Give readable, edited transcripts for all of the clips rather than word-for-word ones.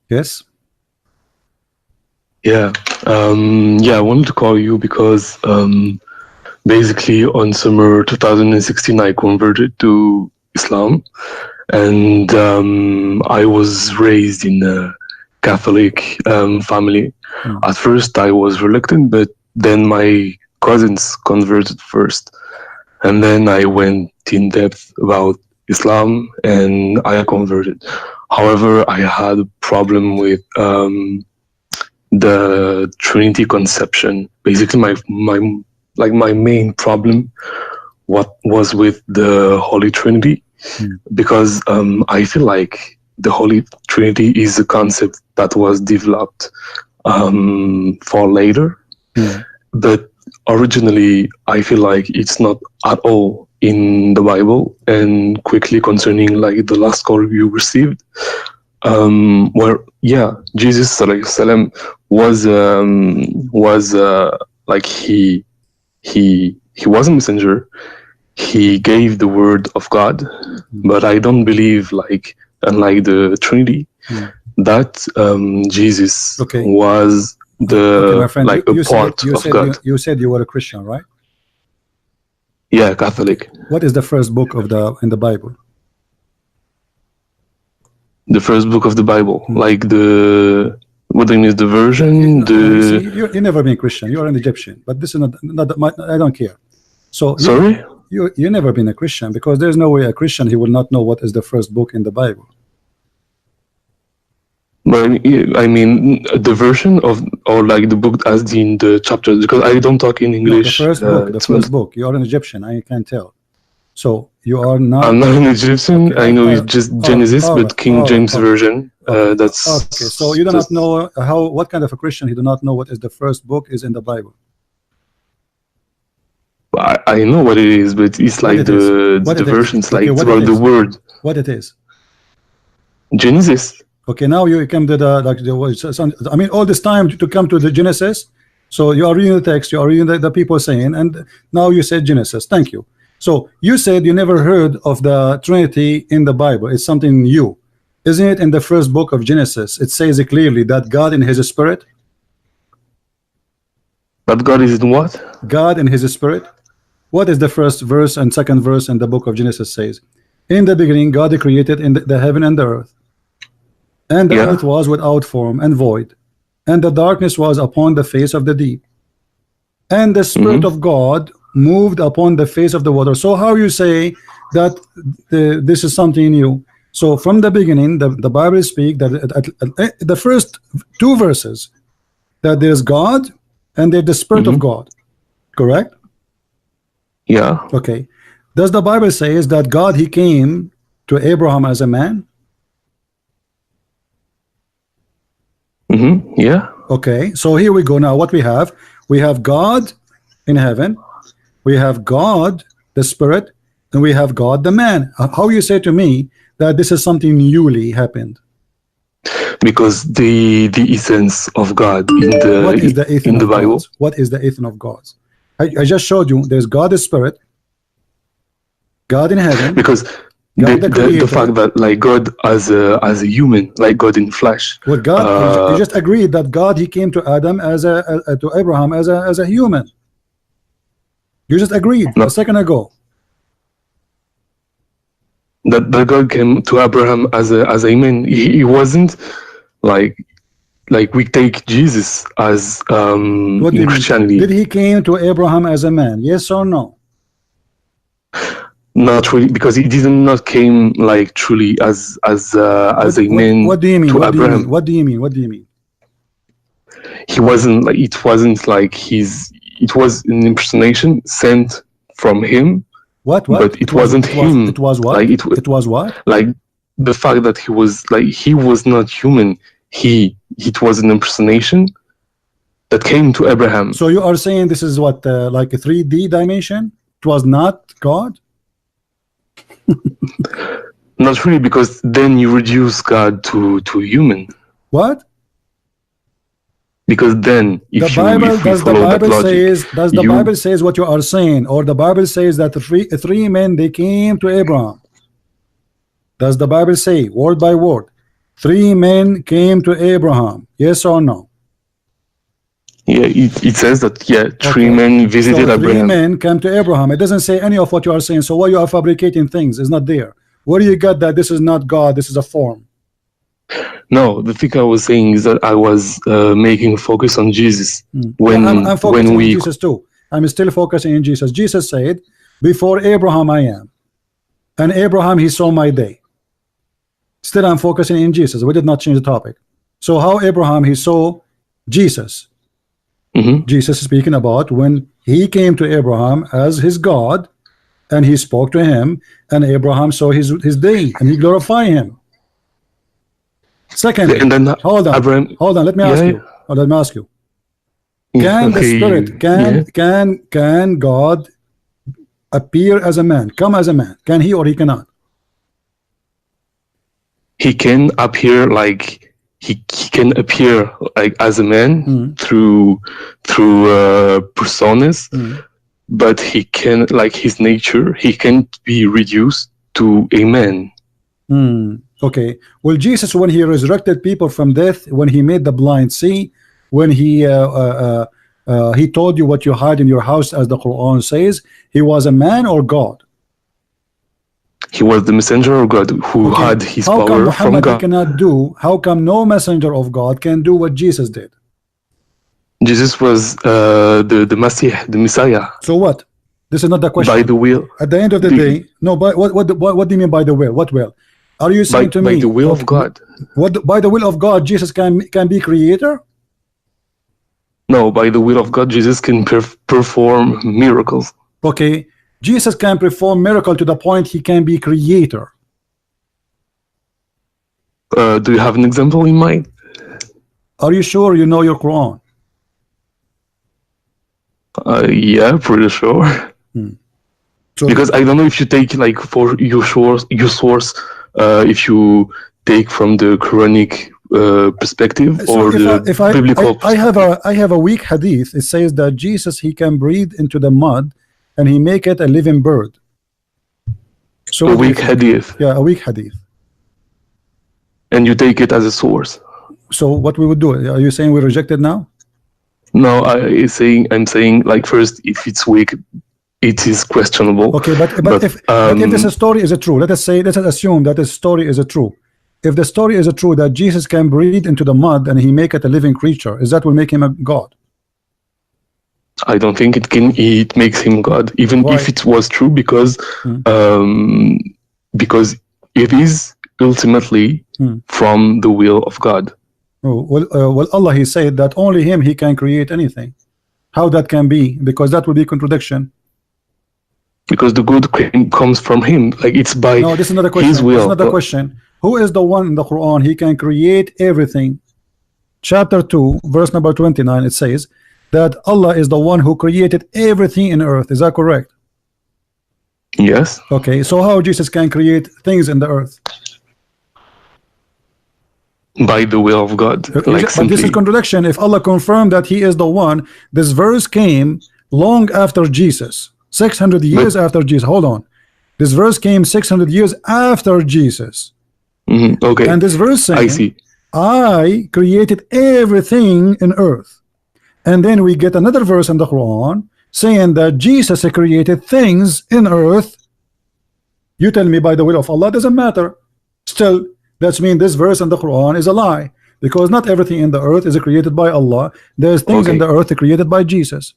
Yes. Yeah. Yeah, I wanted to call you because basically on summer 2016 I converted to Islam, and I was raised in a Catholic family. At first I was reluctant, but then my cousins converted first, and then I went in depth about Islam and I converted. However, I had a problem with the Trinity conception. Basically, my main problem what was with the Holy Trinity, because I feel like the Holy Trinity is a concept that was developed for later, but originally I feel like it's not at all in the Bible. And quickly concerning like the last call you received, where Jesus salam was like he was a messenger. He gave the word of God, but I don't believe, like unlike the Trinity, that Jesus was my friend, like a part of God. You said you were a Christian, right? Yeah, Catholic. What is the first book in the Bible? The first book of the Bible, like what do you mean, the version? You never been Christian. You are an Egyptian, but this is not I don't care. So sorry, you never been a Christian, because there's no way a Christian, he will not know what is the first book in the Bible. But I mean the version of, or like the book as in the chapters, because I don't talk in English. No, the first book. You are an Egyptian, I can tell. So you are not. I'm not an Egyptian. Okay, I know it's just Genesis, but King James version. That's okay. So you do not know what kind of a Christian, he do not know what is the first book is in the Bible. I know what it is, but it's like the versions, like it's about the word. What it is? Genesis. Okay, now you come to the I mean, all this time to come to the Genesis. So you are reading the text, you are reading the people saying, and now you said Genesis. Thank you. So you said you never heard of the Trinity in the Bible. It's something new, isn't it? In the first book of Genesis, it says clearly that God in His Spirit. But God is in what? God in His Spirit. What is the first verse and second verse in the book of Genesis says? In the beginning, God created in the heaven and the earth. And the earth was without form and void, and the darkness was upon the face of the deep, and the Spirit of God moved upon the face of the water. So how you say that this is something new? So from the beginning, the Bible speaks that the first two verses, that there's God and there's the Spirit of God, correct? Yeah. Okay. Does the Bible say is that God, He came to Abraham as a man? Yeah. Okay, so here we go. Now what we have God in heaven, we have God the Spirit, and we have God the man. How you say to me that this is something newly happened? Because the essence of God in the Bible. What is the essence of God? I just showed you there's God the Spirit, God in heaven. Because the fact that like God as a human, like God in flesh. Well, God, you just agreed that God, He came to Adam to Abraham as a human. You just agreed a second ago. That God came to Abraham as a human. He wasn't like we take Jesus as in Christianity. Did He came to Abraham as a man? Yes or no? Not really, because He did not came like truly as a man. What do you mean? To Abraham. What do you mean? What do you mean? He wasn't like, it wasn't like it was an impersonation sent from Him. What? But it wasn't Him. It was what? Like it was what? Like the fact that He was not human. It was an impersonation that came to Abraham. So you are saying this is what, like a 3D dimension? It was not God? Not really, because then you reduce God to human. What? Because then does the Bible says what you are saying, or the Bible says that three men, they came to Abraham? Does the Bible say word by word 3 men came to Abraham. Yes or no? Yeah, it says that, yeah, 3 men visited so Abraham. 3 men came to Abraham. It doesn't say any of what you are saying. So why you are fabricating things? It's not there. Where do you get that this is not God, this is a form? No, the thing I was saying is that I was making focus on Jesus. When I'm focusing on Jesus too. I'm still focusing on Jesus. Jesus said, before Abraham I am, and Abraham he saw my day. Still I'm focusing in Jesus. We did not change the topic. So how Abraham he saw Jesus? Jesus is speaking about when he came to Abraham as his God, and he spoke to him, and Abraham saw his day, and he glorified him. Secondly, and then hold on, Abraham, let me ask you. Let me ask you. Can the Spirit, can God appear as a man, come as a man? Can he or he cannot? He can appear like he can appear like as a man through personas, but he can, like his nature, he can't be reduced to a man. Okay. Well, Jesus, when he resurrected people from death, when he made the blind see, when he told you what you hide in your house, as the Quran says, he was a man or God? He was the messenger of God who had his how power come Muhammad from God. Cannot do? How come no messenger of God can do what Jesus did? Jesus was the Messiah. So what? This is not the question. By the will. At the end of the day, no. But what do you mean by the will? What will? Are you saying to me? By the will of God. What by the will of God, Jesus can be creator? No, by the will of God, Jesus can perform miracles. Okay, Jesus can perform miracle to the point he can be creator. Do you have an example in mind? Are you sure you know your Quran? Yeah, pretty sure. So because I don't know if you take like for your source, if you take from the Quranic perspective or the biblical. I have a weak hadith. It says that Jesus he can breathe into the mud and he make it a living bird. So a weak hadith. Yeah, a weak hadith. And you take it as a source. So what we would do? Are you saying we reject it now? No, I'm saying like first, if it's weak, it is questionable. Okay, but if this story is true, let us assume that the story is true. If the story is true that Jesus can breathe into the mud and he make it a living creature, is that will make him a God? I don't think it can. It makes him God, even Why? if it was true, because it is ultimately from the will of God. Oh, well, Allah he said that only him he can create anything. How that can be? Because that would be contradiction. Because the good comes from him, like it's by no, this is not a question. his will. This is not a question. Who is the one in the Quran he can create everything? Chapter 2, verse number 29. It says that Allah is the one who created everything in earth. Is that correct? Yes. Okay, so how Jesus can create things in the earth? By the will of God. Like but this is contradiction. If Allah confirmed that he is the one, this verse came long after Jesus, 600 years after Jesus. Hold on, this verse came 600 years after Jesus. Okay, and this verse saying, I see, I created everything in earth. And then we get another verse in the Quran saying that Jesus created things in earth. You tell me by the will of Allah, doesn't matter. Still, that's mean this verse in the Quran is a lie, because not everything in the earth is created by Allah. There's things in the earth created by Jesus.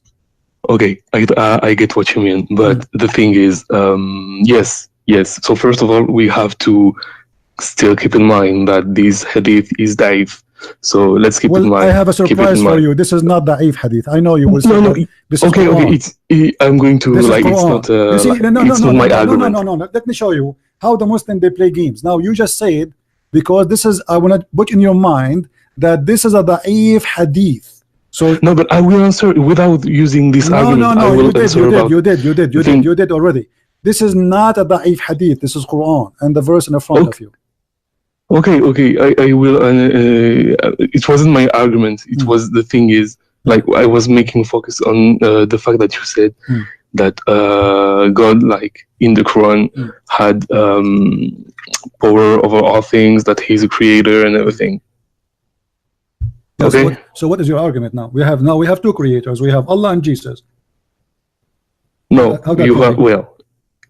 Okay, I get what you mean, but the thing is, yes. So first of all, we have to still keep in mind that this hadith is da'if. So let's keep in mind. I have a surprise for you. This is not da'if hadith. I know you will say no. This okay, is okay. I'm going to like. It's not. You see, it's not my argument. No. Let me show you how the Muslim they play games. Now you just said, because this is, I want to put in your mind that this is a da'if hadith. So no, but I will answer without using this argument. No. You did already. This is not a da'if hadith. This is Quran and the verse in the front of you. Okay. I will. It wasn't my argument. It was, the thing is, Like I was making focus on the fact that you said that God, like in the Quran, had power over all things, that He's a creator and everything. Yeah, okay. So what is your argument now? We have two creators. We have Allah and Jesus. No, you have, well,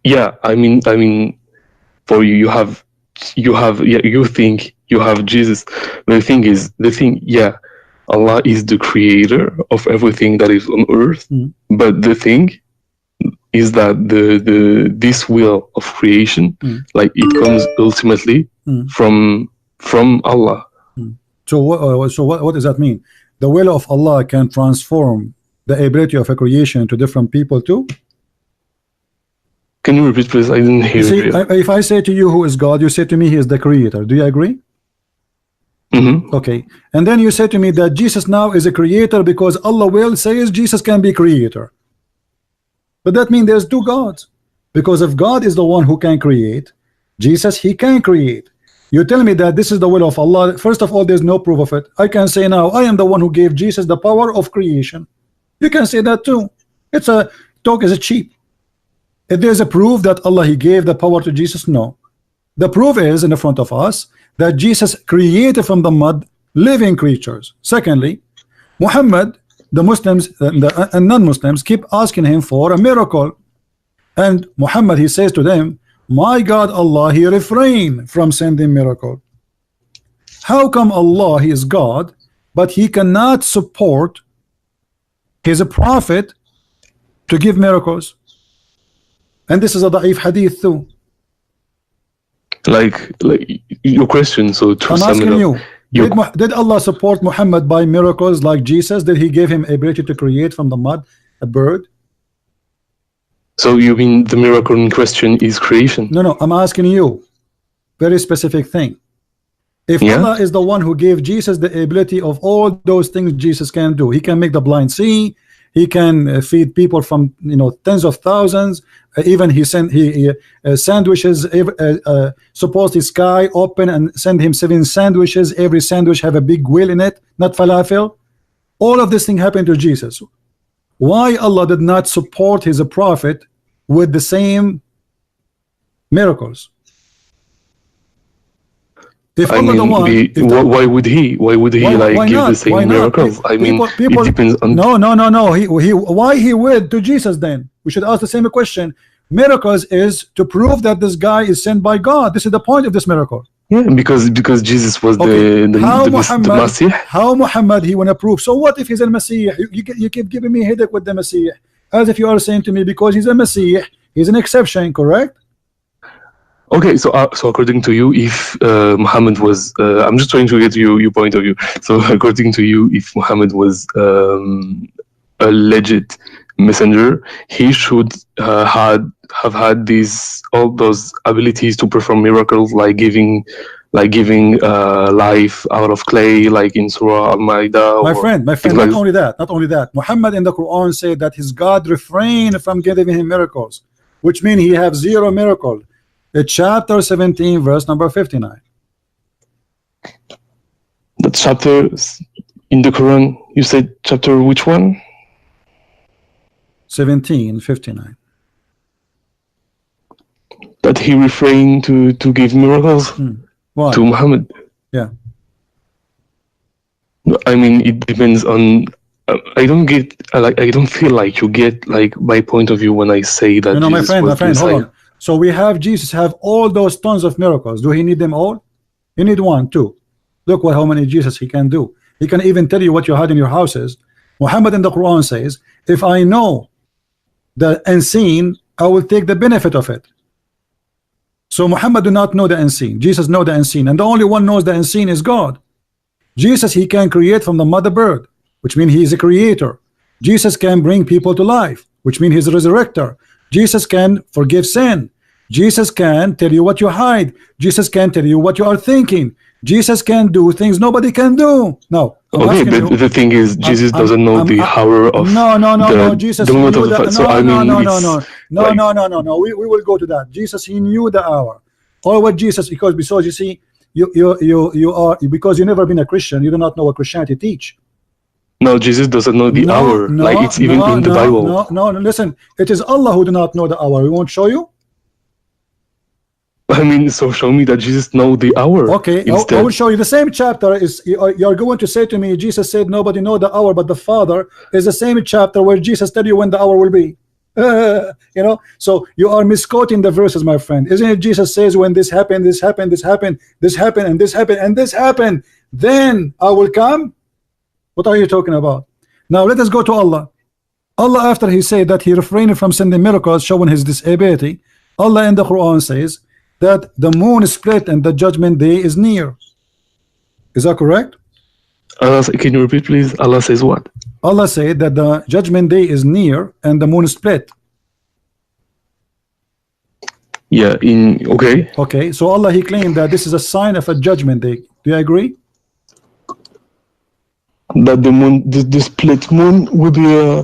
yeah. I mean, for you, you think you have Jesus. The thing, yeah, Allah is the creator of everything that is on earth. But the thing is that this will of creation, like it comes ultimately from Allah. So what does that mean? The will of Allah can transform the ability of a creation to different people too? Can you repeat, please? I didn't hear you. If I say to you who is God, you say to me He is the creator. Do you agree? Okay. And then you say to me that Jesus now is a creator because Allah will says Jesus can be creator. But that means there's two gods. Because if God is the one who can create, Jesus, He can create. You tell me that this is the will of Allah. First of all, there's no proof of it. I can say now, I am the one who gave Jesus the power of creation. You can say that too. It's a talk is cheap. If there's a proof that Allah He gave the power to Jesus, no. The proof is in the front of us that Jesus created from the mud living creatures. Secondly, Muhammad, the Muslims and non-Muslims keep asking him for a miracle, and Muhammad, he says to them, my God Allah, He refrained from sending miracle. How come Allah, He is God, but He cannot support His prophet to give miracles? And this is a da'if hadith too. Like your question, so to I'm asking you, did Allah support Muhammad by miracles like Jesus? Did He give him ability to create from the mud a bird? So you mean the miracle in question is creation? No, I'm asking you very specific thing. If Allah is the one who gave Jesus the ability of all those things Jesus can do, He can make the blind see, He can feed people from tens of thousands, even He sandwiches, suppose the sky open and send Him 7 sandwiches, every sandwich have a big wheel in it, not falafel. All of this thing happened to Jesus. Why Allah did not support His prophet with the same miracles? If I mean, why would he give the same miracles? I mean, it depends on. No. Why he would to Jesus then? We should ask the same question. Miracles is to prove that this guy is sent by God. This is the point of this miracle. Yeah, because Jesus was the Messiah. How Muhammad he wanna prove? So what if he's a Messiah? You keep giving me headache with the Messiah, as if you are saying to me because he's a Messiah, he's an exception, correct? Okay, so according to you, if Muhammad was, I'm just trying to get your point of view. So according to you, if Muhammad was a legit messenger, he should have had all those abilities to perform miracles, like giving life out of clay, like in Surah Al-Ma'idah. My friend, not only that. Muhammad in the Quran said that his God refrained from giving him miracles, which means he have 0 miracle. Chapter 17, verse number 59. The chapter in the Quran, you said chapter which one? 17:59. That he refrained to give miracles to Muhammad. Yeah. I mean, it depends on. I don't get. I don't feel like you get my point of view when I say that. My friend, hold on. So we have Jesus have all those tons of miracles. Do He need them all? You need 1, 2. Look how many Jesus He can do. He can even tell you what you had in your houses. Muhammad in the Quran says, if I know the unseen, I will take the benefit of it. So Muhammad do not know the unseen. Jesus know the unseen, and the only one knows the unseen is God. Jesus, He can create from the mother bird, which means He is a creator. Jesus can bring people to life, which means He's a resurrector. Jesus can forgive sin. Jesus can tell you what you hide. Jesus can tell you what you are thinking. Jesus can do things nobody can do. No. Okay, but the thing is, Jesus doesn't know the hour of. No. Jesus knew the. No. We will go to that. Jesus, He knew the hour. Or what Jesus, because you see, you are, because you never been a Christian, you do not know what Christianity teach. No, Jesus doesn't know the hour. Like it's even in the Bible. No, listen. It is Allah who do not know the hour. We won't show you. I mean, so show me that Jesus know the hour. Okay, I will show you. The same chapter is you're going to say to me, Jesus said nobody know the hour but the Father, is the same chapter where Jesus tell you when the hour will be. You know, so you are misquoting the verses, my friend. Isn't it Jesus says when this happened, this happened, this happened, this happened, and this happened, and this happened, then I will come? What are you talking about? Now let us go to Allah. Allah, after he said that he refrained from sending miracles showing his disability, Allah in the Quran says that the moon split and the judgment day is near. Is that correct? Can you repeat, please? Allah says what? Allah said that the judgment day is near and the moon split. Yeah, okay. Okay, so Allah, he claimed that this is a sign of a judgment day. Do you agree? That the moon, the split moon will be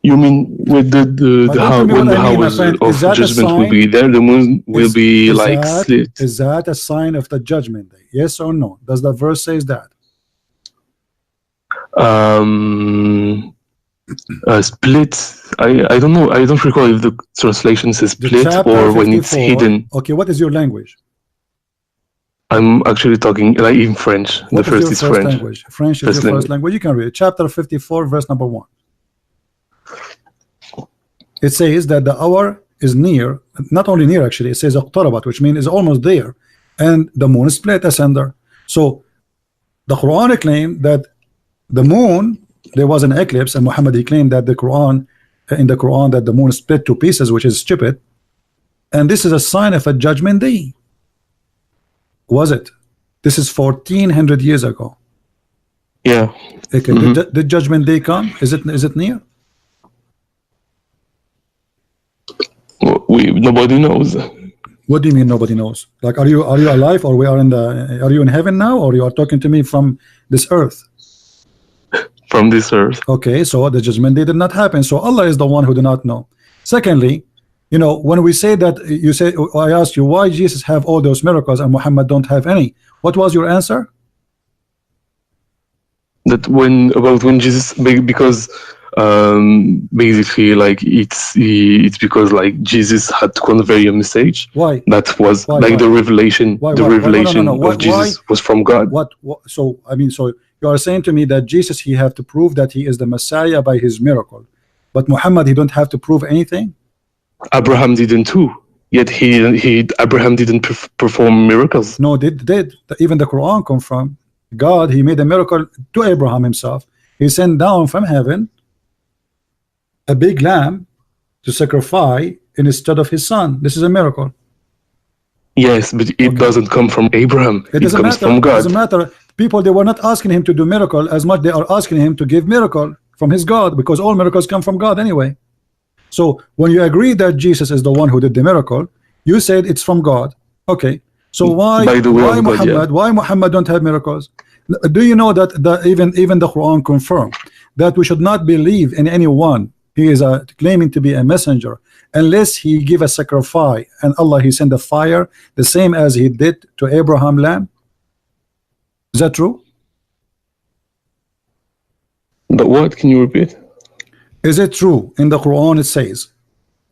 you mean with the how when the hours of judgment will be there, the moon will be like split? Is that a sign of the judgment day? Yes or no? Does the verse says that? Split. I don't know. I don't recall if the translation says split or when it's hidden. Okay, what is your language? I'm actually talking like in French. What the first is French. Language? French is your first language. You can read it. Chapter 54, verse number 1. It says that the hour is near, not only near actually, it says اقتربت, which means it's almost there, and the moon is split asunder. So the Quran claimed that the moon, there was an eclipse, and Muhammad he claimed that the Quran, in the Quran, that the moon split to pieces, which is stupid, and this is a sign of a judgment day. Was it? This is 1400 years ago. Yeah. Okay. Did judgment day come? Is it near? Nobody knows. What do you mean nobody knows? Like, are you alive, or we are in the? Are you in heaven now, or you are talking to me from this earth? From this earth. Okay, so the judgment day did not happen. So Allah is the one who do not know. Secondly, you know, when we say that, you say, I asked you why Jesus have all those miracles and Muhammad don't have any. What was your answer? That when Jesus, because basically like it's because like Jesus had to convey a message. Why? That was the revelation. The revelation of Jesus was from God. What? So I mean, so you are saying to me that Jesus, he have to prove that he is the Messiah by his miracle, but Muhammad, he don't have to prove anything? Abraham didn't too. Yet Abraham didn't perform miracles. No, did even the Quran confirm God, he made a miracle to Abraham himself. He sent down from heaven a big lamb to sacrifice instead of his son. This is a miracle. Yes, but it doesn't come from Abraham. It comes from God. It doesn't matter. People, they were not asking him to do miracle as much they are asking him to give miracle from his God, because all miracles come from God anyway. So when you agree that Jesus is the one who did the miracle, you said it's from God. Okay. So why Muhammad don't have miracles? Do you know that even the Quran confirmed that we should not believe in anyone he is claiming to be a messenger unless he give a sacrifice, and Allah he send a fire the same as he did to Abraham lamb? Is that true? But what? Can you repeat? Is it true in the Quran it says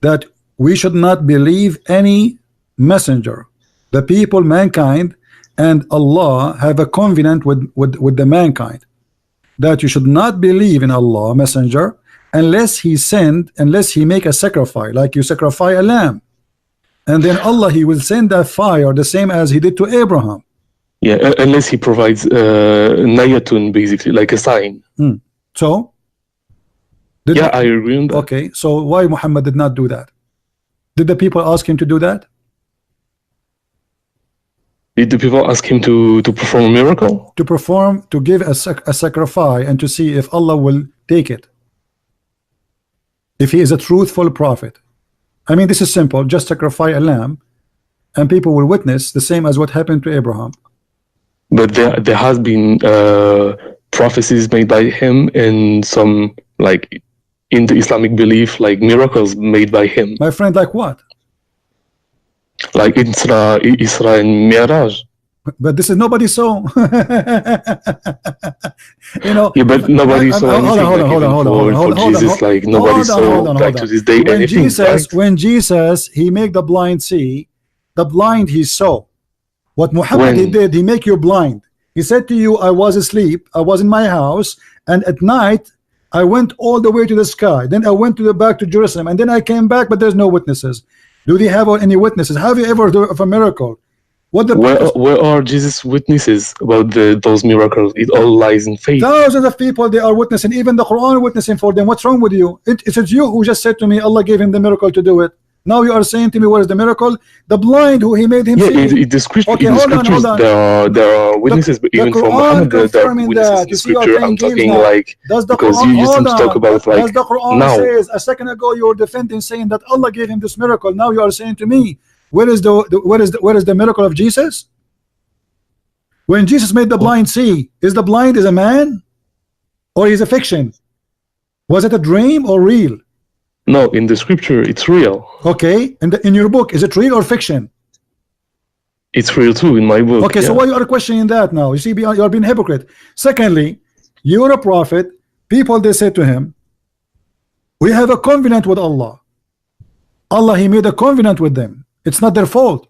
that we should not believe any messenger, the people, mankind, and Allah have a covenant with the mankind, that you should not believe in Allah messenger unless he make a sacrifice, like you sacrifice a lamb, and then Allah he will send a fire the same as he did to Abraham. Yeah, unless he provides nayatun, basically like a sign. So I agree on that. Okay, so why Muhammad did not do that? Did the people ask him to do that? Did the people ask him to perform a miracle? To give a sacrifice and to see if Allah will take it, if he is a truthful prophet. I mean, this is simple. Just sacrifice a lamb and people will witness, the same as what happened to Abraham. But there has been prophecies made by him, and some, like in the Islamic belief, like miracles made by him. My friend, like what? Like Isra and Mi'raj. But this is nobody saw. You know. Yeah, but nobody saw anything Hold on, for Jesus. Like nobody saw like to this day anything. When Jesus he make the blind see, the blind he saw. What Muhammad he did, he make you blind. He said to you, I was asleep, I was in my house, and at night I went all the way to the sky. Then I went to the back to Jerusalem, and then I came back, but there's no witnesses. Do they have any witnesses? Have you ever heard of a miracle? What the where are Jesus' witnesses about those miracles? It all lies in faith. Thousands of people they are witnessing, even the Quran witnessing for them. What's wrong with you? It's you who just said to me Allah gave him the miracle to do it. Now you are saying to me, what is the miracle? The blind who he made him see. The scripture, okay, hold on. There are witnesses, even from Muhammad. There are witnesses in the scripture. I'm talking now. Like because you used to talk about like does the Quran now. Says a second ago you were defending, saying that Allah gave him this miracle. Now you are saying to me, where is the miracle of Jesus? When Jesus made the blind see, is the blind is a man, or is a fiction? Was it a dream or real? No, in the scripture it's real. Okay, in your book, is it real or fiction? It's real too in my book. Okay, yeah. So why you are questioning that now? You see, you are being hypocrite. Secondly, you're a prophet. People they say to him, we have a covenant with Allah. Allah he made a covenant with them. It's not their fault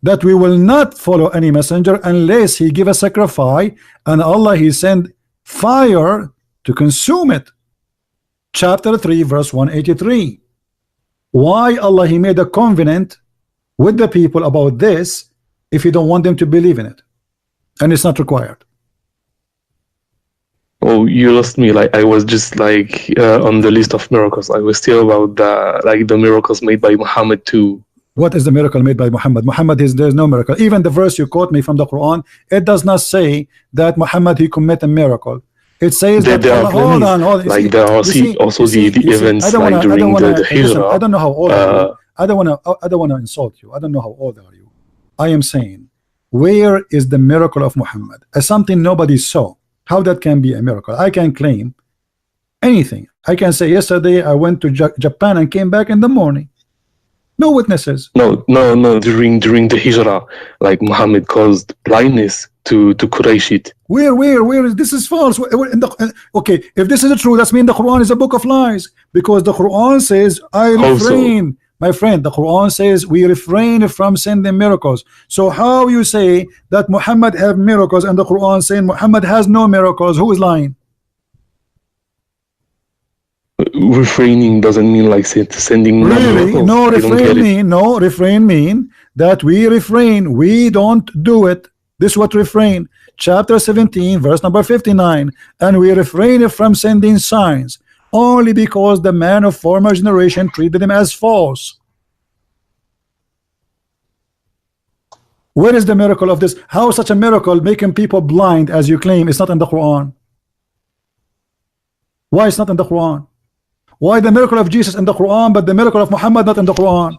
that we will not follow any messenger unless he give a sacrifice, and Allah he send fire to consume it. Chapter 3 verse 183. Why Allah he made a covenant with the people about this if you don't want them to believe in it, and it's not required? Oh, you lost me. Like I was just like on the list of miracles. I was still about the miracles made by Muhammad too. What is the miracle made by Muhammad? Muhammad there's no miracle. Even the verse you quote me from the Quran, it does not say that Muhammad he commit a miracle. It says that there are hold on. Like there are also the events like during the Hijrah. I don't know how old are you. I don't want to insult you. I don't know how old are you. I am saying, where is the miracle of Muhammad? As something nobody saw. How that can be a miracle? I can claim anything. I can say yesterday I went to Japan and came back in the morning. No witnesses. No. During the Hijrah, like Muhammad caused blindness to Qurayshit. Where is this? Is false. Okay, if this is true, that means the Quran is a book of lies, because the Quran says I refrain. My friend, the Quran says we refrain from sending miracles. So how you say that Muhammad have miracles and the Quran saying Muhammad has no miracles? Who is lying? Refraining doesn't mean like sending really? No, refrain mean that we refrain, we don't do it. This is what refrain, chapter 17 verse number 59. And we refrain from sending signs only because the man of former generation treated them as false. Where is the miracle of this? How such a miracle making people blind as you claim is not in the Quran? Why it's not in the Quran? Why the miracle of Jesus in the Quran but the miracle of Muhammad not in the Quran?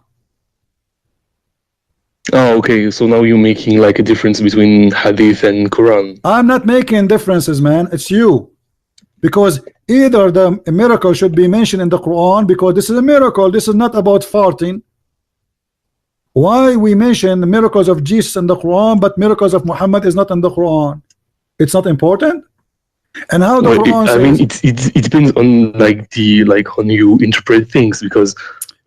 Oh, okay. So now you're making like a difference between Hadith and Quran. I'm not making differences, man. It's you. Because either the miracle should be mentioned in the Quran, because this is a miracle. This is not about farting. Why we mention the miracles of Jesus in the Quran but miracles of Muhammad is not in the Quran? It's not important. And how the Quran says, I mean, it depends on like on you interpret things, because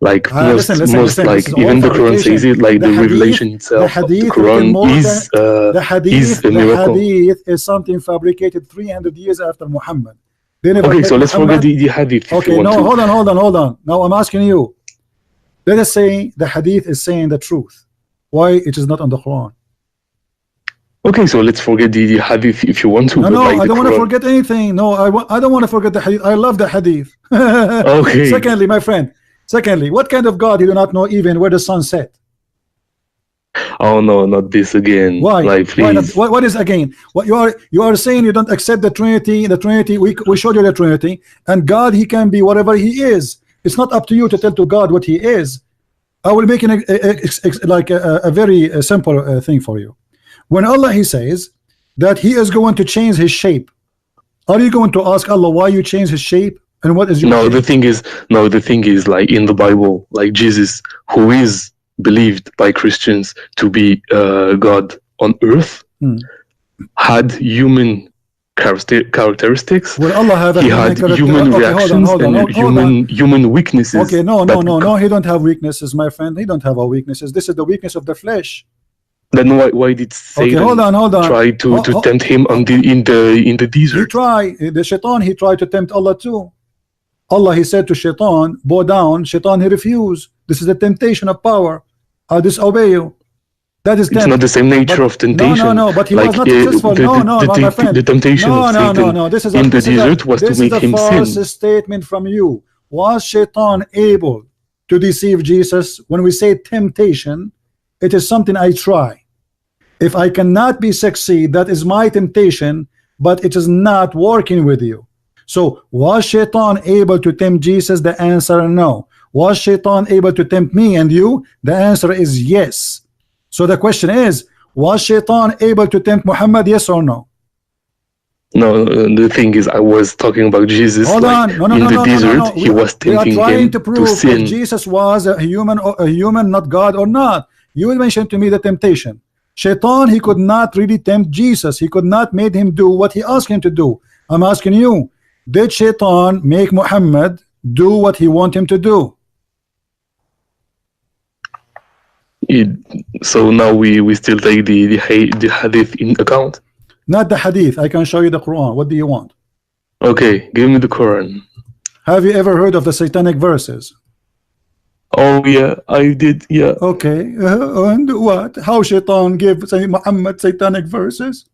like most like even the Quran says it, like the revelation itself of the Quran is a miracle. The hadith is something fabricated 300 years after Muhammad. Okay, so let's forget the hadith. Okay, no, hold on. Now I'm asking you. Let us say the hadith is saying the truth. Why it is not on the Quran? Okay, so let's forget the hadith if you want to. No, I don't want to forget anything. No, I don't want to forget the hadith. I love the hadith. Okay. Secondly, my friend. What kind of God you do not know even where the sun set? Oh no, not this again. Why? Like, please. Why not? What is again? What you are saying you don't accept the Trinity. The Trinity, we showed you the Trinity, and God he can be whatever he is. It's not up to you to tell to God what he is. I will make a very simple thing for you. When Allah he says that he is going to change his shape, are you going to ask Allah why you change his shape and what is your shape? The thing is like in the Bible, like Jesus, who is believed by Christians to be God on earth had human characteristics. Will Allah have a he had human reactions and human weaknesses. Okay, no, he don't have weaknesses, my friend. He don't have a weaknesses. This is the weakness of the flesh. Then why did Satan hold on. try to tempt him in the desert? The shaitan, he tried to tempt Allah too. Allah, he said to shaitan, bow down. Shaitan, he refused. This is the temptation of power. I disobey you. That is it's not the same nature of temptation. No, but he was not successful. My friend. The temptation of Satan This is in the desert was to make him sin. This is a false statement from you. Was Shaitan able to deceive Jesus? When we say temptation, it is something I try. If I cannot be succeed, that is my temptation, but it is not working with you. So was Shaitan able to tempt Jesus? The answer no. Was Shaitan able to tempt me and you? The answer is yes. So the question is, was Shaitan able to tempt Muhammad? Yes or no? No, the thing is, I was talking about Jesus. Hold on. No, in the desert, he was tempting him to sin. If Jesus was a human, not God or not. You mentioned to me the temptation. Shaitan, he could not really tempt Jesus. He could not make him do what he asked him to do. I'm asking you, did Shaitan make Muhammad do what he want him to do? So now we still take the hadith in account? Not the hadith. I can show you the Quran. What do you want? Okay, give me the Quran. Have you ever heard of the satanic verses? Oh yeah, I did. Yeah. Okay, and what? How Shaitan gave Muhammad satanic verses?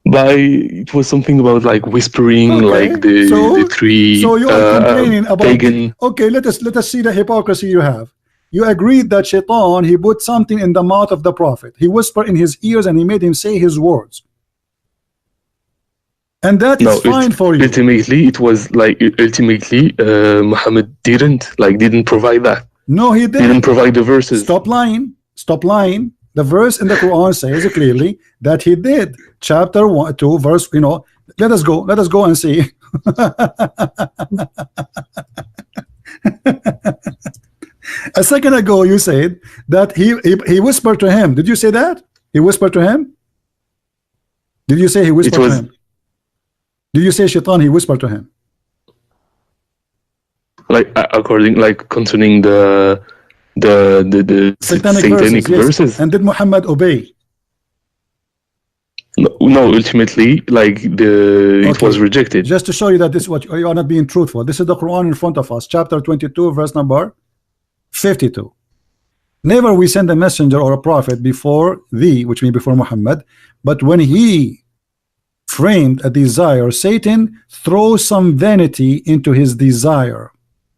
It was something about like whispering, like the three. So you are complaining about pagan. Okay, let us see the hypocrisy you have. You agreed that Shaitan, he put something in the mouth of the prophet. He whispered in his ears and he made him say his words. And that is fine for you. Ultimately, it was like Muhammad didn't provide that. No, he didn't. Didn't provide the verses. Stop lying. Stop lying. The verse in the Quran says clearly that he did. Chapter 1, 2, verse. Let us go and see. A second ago, you said that he whispered to him. Did you say that? He whispered to him? Did you say he whispered to him? Did you say Shaitan, he whispered to him? Like concerning the satanic verses. Yes. And did Muhammad obey? No, ultimately, it was rejected. Just to show you that this is what you are not being truthful. This is the Quran in front of us, chapter 22, verse number 52. Never we send a messenger or a prophet before thee, which means before Muhammad, but when he framed a desire, Satan throws some vanity into his desire.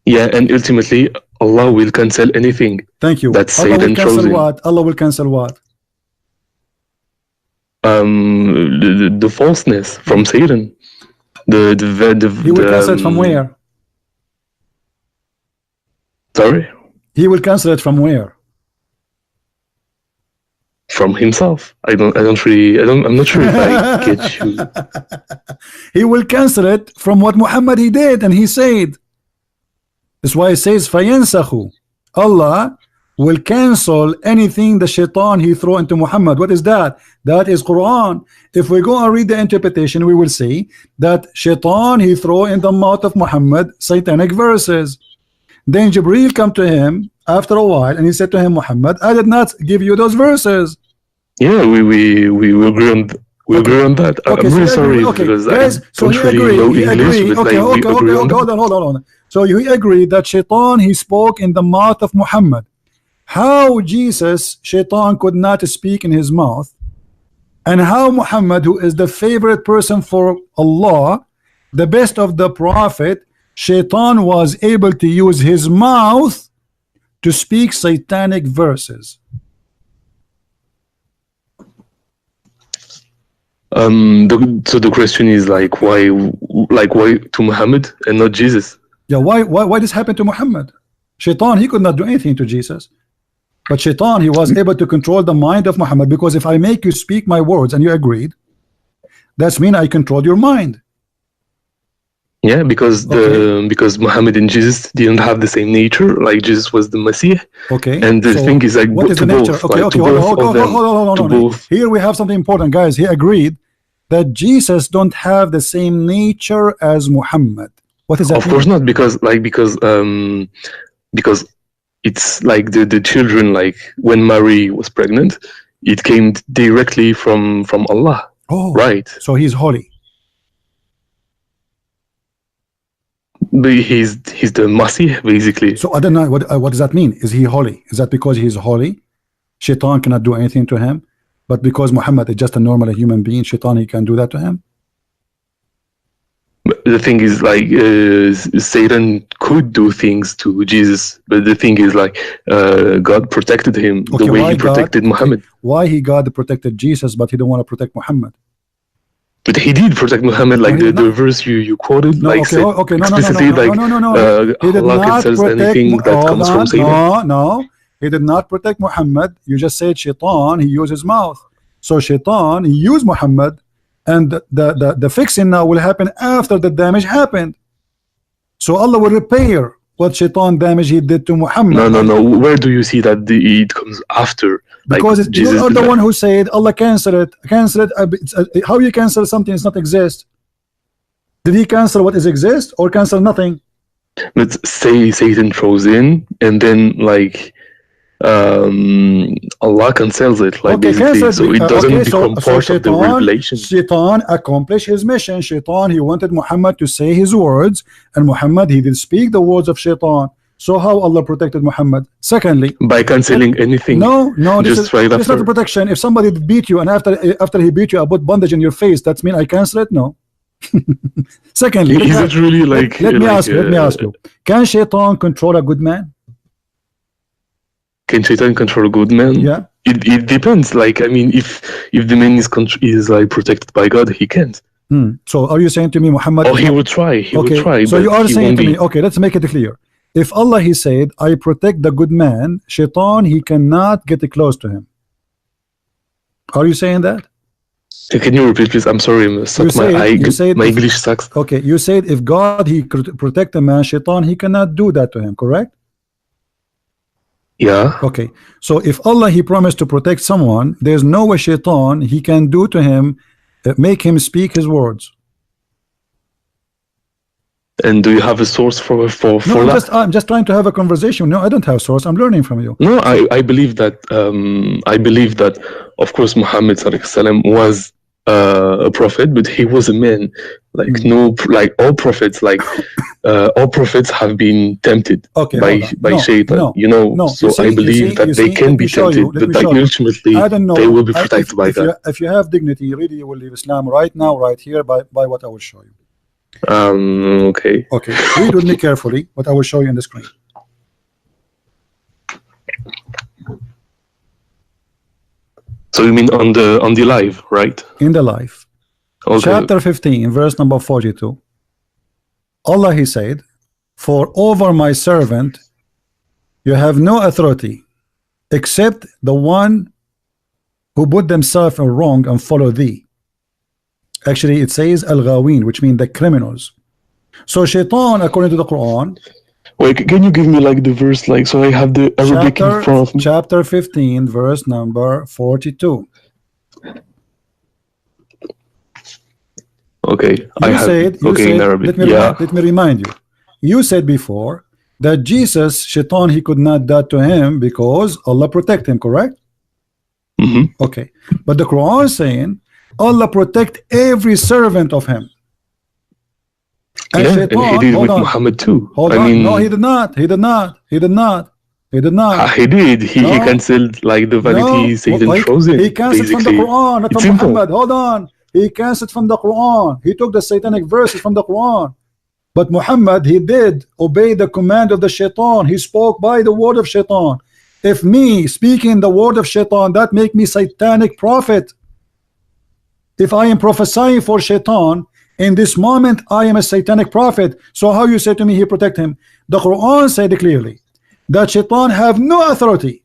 Yeah, and ultimately Allah will cancel anything. Thank you. That Satan chose. What? Allah will cancel what? The falseness from Satan. He will cancel it from where? Sorry? He will cancel it from where? From himself. I'm not sure if I get you. He will cancel it from what Muhammad he did, and he said. That's why it says فَيَنْسَخُ. Allah will cancel anything the Shaitan he throw into Muhammad. What is that? That is Quran. If we go and read the interpretation, we will see that Shaitan he throw in the mouth of Muhammad satanic verses. Then Jibreel come to him after a while and he said to him, Muhammad, I did not give you those verses. Yeah, we agree on that. Okay, I'm really sorry because I don't really know English, but hold on. So he agreed that Shaitan he spoke in the mouth of Muhammad. How Jesus, Shaitan could not speak in his mouth, and how Muhammad, who is the favorite person for Allah, the best of the prophet, Shaitan was able to use his mouth to speak satanic verses. So the question is why to Muhammad and not Jesus? Yeah, why this happened to Muhammad? Shaitan he could not do anything to Jesus, but Shaitan he was able to control the mind of Muhammad, because if I make you speak my words and you agreed, that's mean I control your mind. Yeah, because because Muhammad and Jesus didn't have the same nature. Like Jesus was the Messiah. Okay. And the thing is like what is to the nature? both, Okay, like okay, to both of them, hold to on. both. Here we have something important, guys. He agreed that Jesus don't have the same nature as Muhammad. What does that Of mean? course not, because it's like the children, like when Mary was pregnant, it came directly from Allah. Oh, right. So he's holy. But he's the Messiah, basically. So I don't know what does that mean? Is he holy? Is that because he's holy? Shaitan cannot do anything to him, but because Muhammad is just a normal human being, Shaitan he can do that to him. But the thing is, like Satan could do things to Jesus, but the thing is, like God protected him the way he protected Muhammad. Why God protected Jesus, but he don't want to protect Muhammad? But he did protect Muhammad, like the verse you quoted, like explicitly, like he did Allah not cancels protect. anything that comes from Satan. No, he did not protect Muhammad. You just said Shaitan, he used his mouth. So Shaitan, he used Muhammad, and the fixing now will happen after the damage happened. So Allah will repair what Shaitan damage he did to Muhammad. No. Where do you see that it comes after? Because like, you are the one who said Allah cancel it. How you cancel something does not exist? Did he cancel what is exist or cancel nothing? Let's say Satan throws in, and then like Allah cancels it, like basically, so it doesn't become part of the revelation. Shaitan accomplished his mission. Shaitan, he wanted Muhammad to say his words, and Muhammad, he did speak the words of Shaitan. So how Allah protected Muhammad? Secondly, by canceling anything. No, just right after. It's not a protection. If somebody beat you and after he beat you, I put bandage in your face, that's mean I cancel it? No. Secondly, is it really like? Let me ask you. Can Shaitan control a good man? Can Shaitan control a good man? Yeah. It depends. Like, I mean, if the man is like protected by God, he can't. So are you saying to me, Muhammad? Oh, he would try. He would try. So you are saying to me, okay, let's make it clear. If Allah, he said, I protect the good man, Shaitan, he cannot get close to him. Are you saying that? Can you repeat, please? I'm sorry, my English sucks. Okay, you said if God, he could protect a man, Shaitan, he cannot do that to him, correct? Yeah. Okay, so if Allah, he promised to protect someone, there's no way Shaitan, he can do to him, make him speak his words. And do you have a source for that? I'm just trying to have a conversation. No, I don't have source. I'm learning from you. No, I believe that of course Muhammad ﷺ was a prophet, but he was a man. Like all prophets, all prophets have been tempted by Shaitan. So I believe that they can be tempted, but like ultimately they will be protected by God. If you have dignity, really, you will leave Islam right now, right here, by what I will show you. Okay. Read with me carefully what I will show you on the screen. So you mean on the live, right? In the live. Okay. Chapter 15, verse number 42. Allah, he said, for over my servant you have no authority except the one who put themselves in wrong and follow thee. Actually, it says al-ghawin, which means the criminals. So Shaitan, according to the Quran. Wait, can you give me like the verse, like so I have the Arabic in front of me? Chapter 15, verse number 42. Okay, in Arabic. Let me remind you. You said before that Jesus, Shaitan, he could not do to him because Allah protect him, correct? Okay, but the Quran is saying Allah protect every servant of him. And Shaitan, and he did with Muhammad too. No, he did not. He did. He cancelled like the vanity Satan throws in. He cancelled from the Quran, not from Muhammad. Hold on. He cancelled from the Quran. He took the satanic verses from the Quran. But Muhammad, he did obey the command of the Shaitan. He spoke by the word of Shaitan. If me speaking the word of Shaitan, that make me satanic prophet. If I am prophesying for Shaitan, in this moment I am a satanic prophet. So how you say to me he protect him? The Quran said clearly that Shaitan have no authority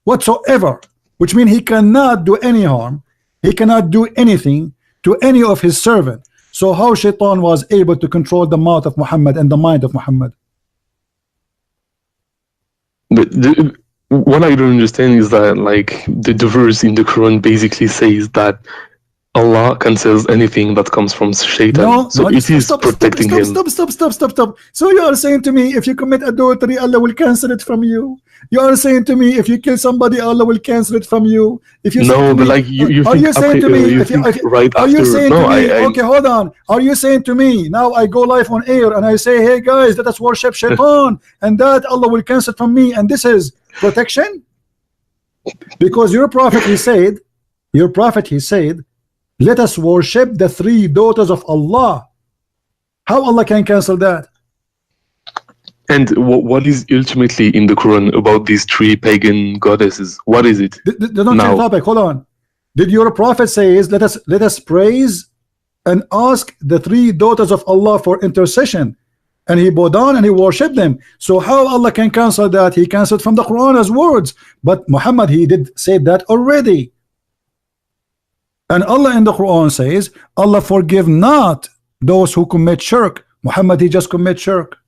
whatsoever, which means he cannot do any harm. He cannot do anything to any of his servants. So how Shaitan was able to control the mouth of Muhammad and the mind of Muhammad? But what I don't understand is that, like, the verse in the Quran basically says that Allah cancels anything that comes from Shaitan. No, so no, it is protecting him. Stop. So you are saying to me, if you commit adultery, Allah will cancel it from you. You are saying to me, if you kill somebody, Allah will cancel it from you. If you no, but me, like you are think you saying to me? Right are after? You saying no, to me? I, okay, hold on. Are you saying to me now? I go live on air and I say, hey guys, let us worship Shaitan, and that Allah will cancel it from me, and this is protection? Because your prophet he said, let us worship the 3 daughters of Allah. How Allah can cancel that? And what is ultimately in the Quran about these 3 pagan goddesses? What is it? They don't change topic. Hold on. Did your prophet say let us praise and ask the 3 daughters of Allah for intercession, and he bowed down and he worshipped them? So how Allah can cancel that? He canceled from the Quran as words, but Muhammad he did say that already. And Allah in the Quran says, Allah forgive not those who commit shirk. Muhammad he just commit shirk.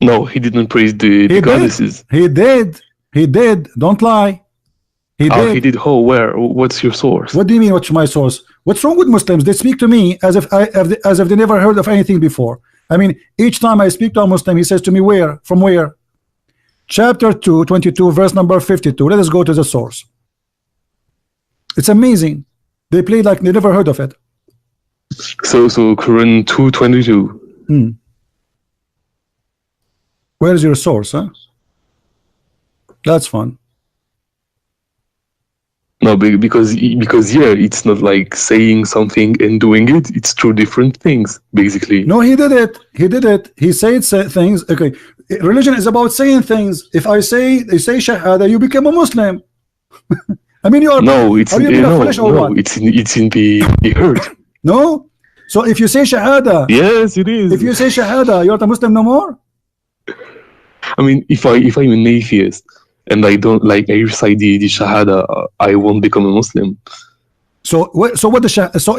No, he didn't praise the goddesses. He did. Don't lie. He did. He did. Oh, where? What's your source? What do you mean? What's my source? What's wrong with Muslims? They speak to me as if they never heard of anything before. I mean, each time I speak to a Muslim, he says to me, where? From where? Chapter 2, 22, verse number 52. Let us go to the source. It's amazing. They play like they never heard of it. So Quran 2:22. Where's your source, huh? That's fun. No, because yeah, it's not like saying something and doing it. It's 2 different things, basically. No, he did it. He said things. Okay, religion is about saying things. If I say Shahada, you become a Muslim. I mean, you are. No, it's are you being foolish or what? It's in the heart. No. So if you say Shahada, yes, it is. If you say Shahada, you're not a Muslim no more. I mean, if I'm an atheist and I don't I recite the Shahada, I won't become a Muslim. So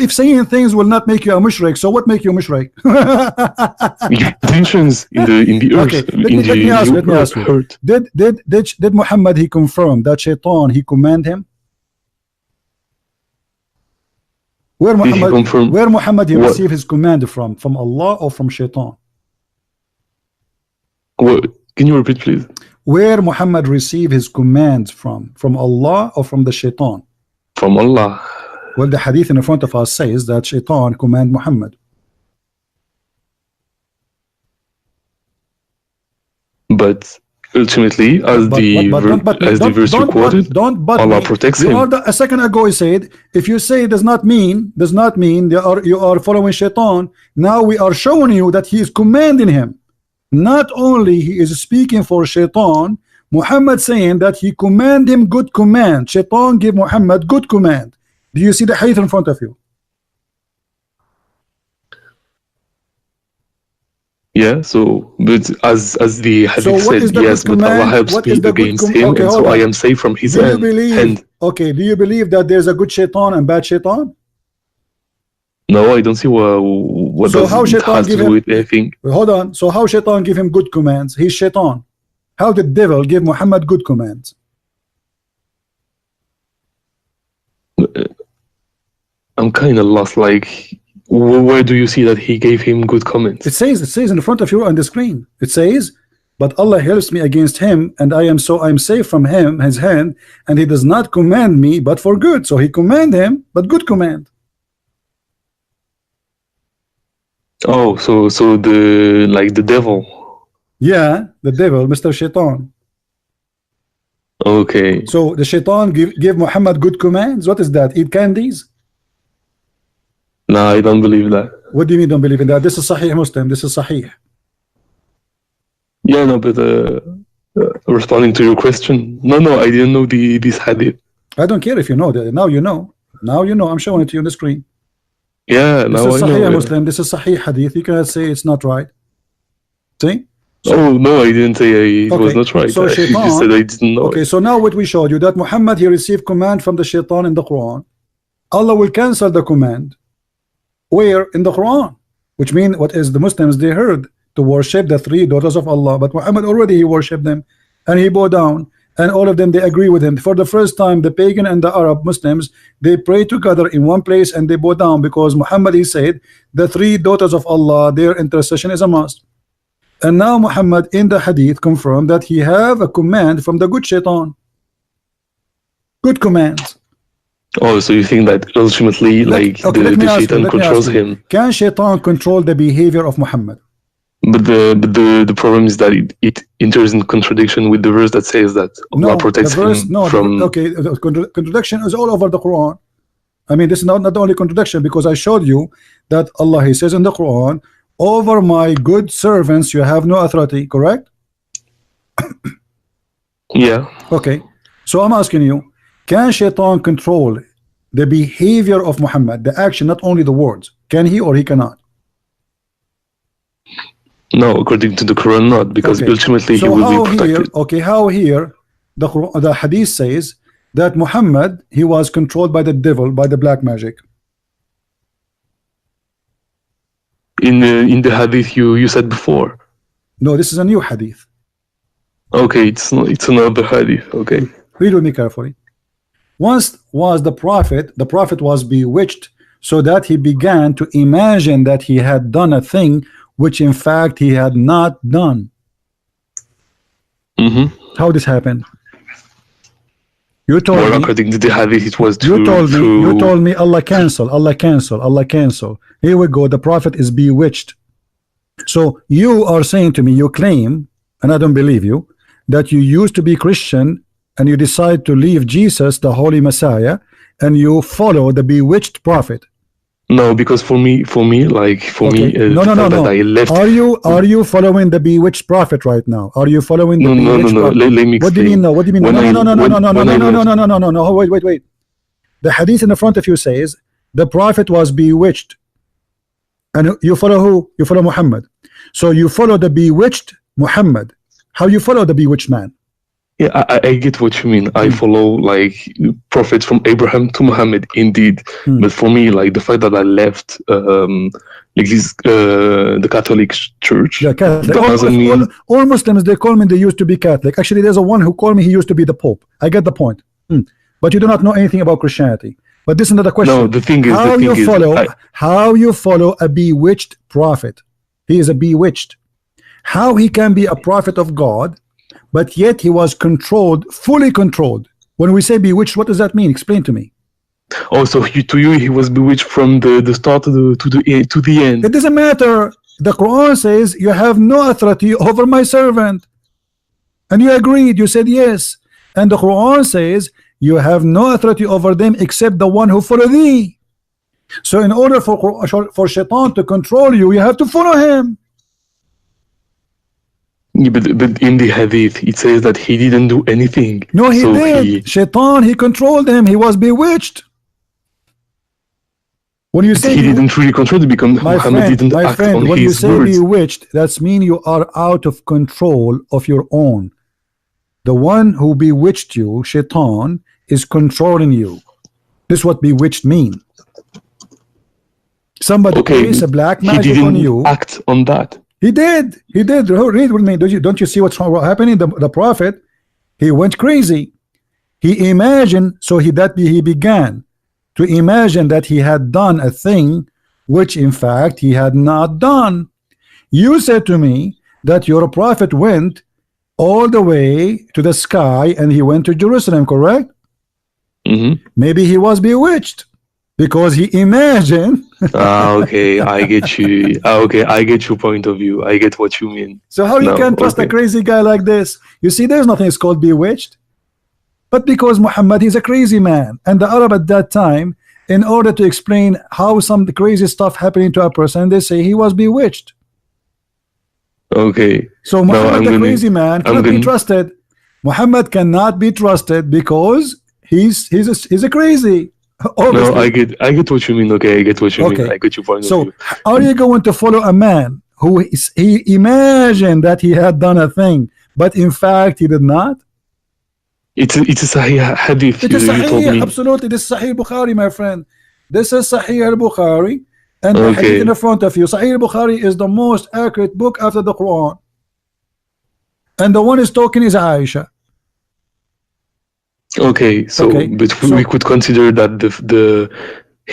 if saying things will not make you a mushrik, so what make you a mushrik? Intentions in the earth. Okay, let me ask you. Did Muhammad he confirm that Shaitan he command him? Where Muhammad he received his command from Allah or from Shaitan? What? Can you repeat, please? Where Muhammad received his commands from Allah or from the Shaitan? From Allah. Well, the hadith in front of us says that Shaitan command Muhammad. But ultimately, as the verse you quoted, Allah protects him. A second ago he said, if you say does not mean you are following Shaitan. Now we are showing you that he is commanding him. Not only he is speaking for Shaitan, Muhammad saying that he command him good command. Shaitan give Muhammad good command. Do you see the hadith in front of you? Yeah, so but as the hadith said, yes, but Allah helps me against him, and so I am safe from his hand. Okay, do you believe that there's a good Shaitan and bad Shaitan? No, I don't see what so does how it Shaitan has to do with anything. Hold on. So how Shaitan give him good commands? He's Shaitan. How did devil give Muhammad good commands? I'm kind of lost. Like, where do you see that he gave him good comments? It says in front of you on the screen. It says, but Allah helps me against him, and I'm safe from him, his hand, and he does not command me but for good. So he command him, but good command. Oh, so the devil. Yeah, the devil, Mr. Shaitan. Okay. So the Shaitan give Muhammad good commands. What is that? Eat candies? No, I don't believe that. What do you mean don't believe in that? This is Sahih Muslim. This is Sahih. Yeah, no, but responding to your question, no, I didn't know this hadith. I don't care if you know that. Now you know. Now you know. I'm showing it to you on the screen. Yeah, now this is I Sahih know. Muslim. This is Sahih hadith. You cannot say it's not right. See? So, no, I didn't say it was not right. So Shaitan, you just said I didn't know. Okay, so now what we showed you, that Muhammad he received command from the Shaitan in the Quran. Allah will cancel the command. Where? In the Quran. Which means what is the Muslims they heard to worship the three daughters of Allah, but Muhammad already he worshipped them and he bowed down, and all of them they agree with him. For the first time, the pagan and the Arab Muslims they pray together in one place and they bow down because Muhammad he said the three daughters of Allah, their intercession is a must. And now Muhammad in the hadith confirmed that he have a command from the good shaitan. Good commands. Oh, so you think that ultimately the shaitan controls him? Can shaitan control the behavior of Muhammad? But the problem is that it enters in contradiction with the verse that says that Allah protects him from. The contradiction is all over the Quran. I mean, this is not the only contradiction, because I showed you that Allah he says in the Quran, over my good servants you have no authority, correct? Yeah. Okay, so I'm asking you, can shaitan control the behavior of Muhammad, the action, not only the words? Can he or he cannot? No, according to the Quran, not, because ultimately he will be protected. How here the hadith says that Muhammad he was controlled by the devil, by the black magic? In the hadith you said before. No, this is a new hadith. Okay, it's another hadith. Okay, read with me carefully. Once was the prophet was bewitched, so that he began to imagine that he had done a thing which in fact he had not done. How this happened? You told me, according to the hadith, it was you told me Allah cancel. Here we go, the prophet is bewitched. So you are saying to me, you claim, and I don't believe you, that you used to be Christian and you decide to leave Jesus, the holy Messiah, and you follow the bewitched prophet. No, because for me, no. I left. Are you following the bewitched prophet right now? Are you following the bewitched prophet? Let me explain. What do you mean no? What do you mean no? Wait. The hadith in the front of you says the prophet was bewitched, and you follow who? You follow Muhammad. So you follow the bewitched Muhammad. How you follow the bewitched man? Yeah, I get what you mean. I follow like prophets from Abraham to Muhammad, indeed. But for me, like the fact that I left the Catholic Church, doesn't mean all Muslims they call me they used to be Catholic. Actually, there's a one who called me he used to be the Pope. I get the point. But you do not know anything about Christianity. But this is another question. No, the thing is, how you follow a bewitched prophet? He is a bewitched. How he can be a prophet of God? But yet he was controlled, fully controlled. When we say bewitched, what does that mean? Explain to me. Also, to you, he was bewitched from the start to the end. It doesn't matter. The Quran says you have no authority over my servant, and you agreed. You said yes. And the Quran says you have no authority over them except the one who follow thee. So, in order for Shaitan to control you, you have to follow him. Yeah, but in the hadith it says that he didn't do anything. No, he did. Shaitan, he controlled him. He was bewitched. When you say he didn't really control it, because Muhammad didn't act on his words. When you say bewitched, that's mean you are out of control of your own. The one who bewitched you, Shaitan, is controlling you. This is what bewitched mean. Somebody plays a black magic on you. He didn't act on that. He did. Read with me. Don't you see what's happening? The prophet, he went crazy. He imagined, he began to imagine that he had done a thing which in fact he had not done. You said to me that your prophet went all the way to the sky and he went to Jerusalem, correct? Maybe he was bewitched because he imagined. Okay, I get you. Okay, I get your point of view. I get what you mean. So how you can trust a crazy guy like this? You see, there's nothing is called bewitched. But because Muhammad, he's a crazy man, and the Arab at that time, in order to explain how some crazy stuff happening to a person, they say he was bewitched. Okay. So Muhammad, the crazy man, cannot be trusted. Muhammad cannot be trusted because he's a crazy. Obviously. No, I get what you mean. Okay, I get what you mean. I get your point of view. So, are you going to follow a man who he imagined that he had done a thing, but in fact he did not? It's a Sahih hadith. It is Sahih, absolutely. This is Sahih Bukhari, my friend. This is Sahih al-Bukhari, And the hadith in the front of you, Sahih Bukhari is the most accurate book after the Quran. And the one is talking is Aisha. Okay, so but we could consider that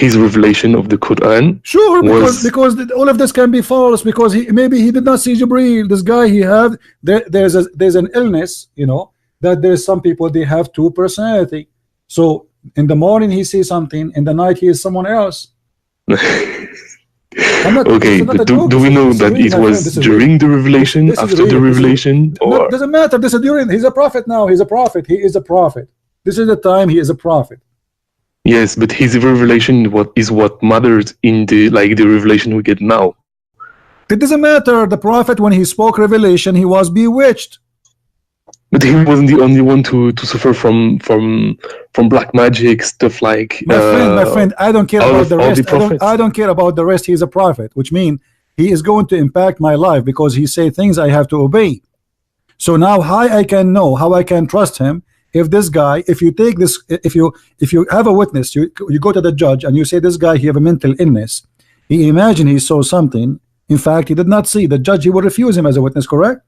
his revelation of the Quran. Sure, because all of this can be false, because maybe he did not see Jibreel. This guy there's an illness, you know, that there's some people they have two personality. So in the morning he sees something, in the night he is someone else. Okay, but do we know that it was during the revelation, after the revelation, or doesn't matter? This is during. He's a prophet now. He's a prophet. He is a prophet. This is the time he is a prophet. Yes, but his revelation what matters in the revelation we get now. It doesn't matter. The prophet, when he spoke revelation, he was bewitched. But he wasn't the only one to suffer from black magic stuff like. My friend, I don't care about the rest. I don't care about the rest. He's a prophet, which means he is going to impact my life because he say things I have to obey. So now, how I can know, how I can trust him? If this guy, if you take this, if you have a witness, you go to the judge and you say this guy he have a mental illness. He imagine he saw something. In fact, he did not see. The judge, he will refuse him as a witness. Correct?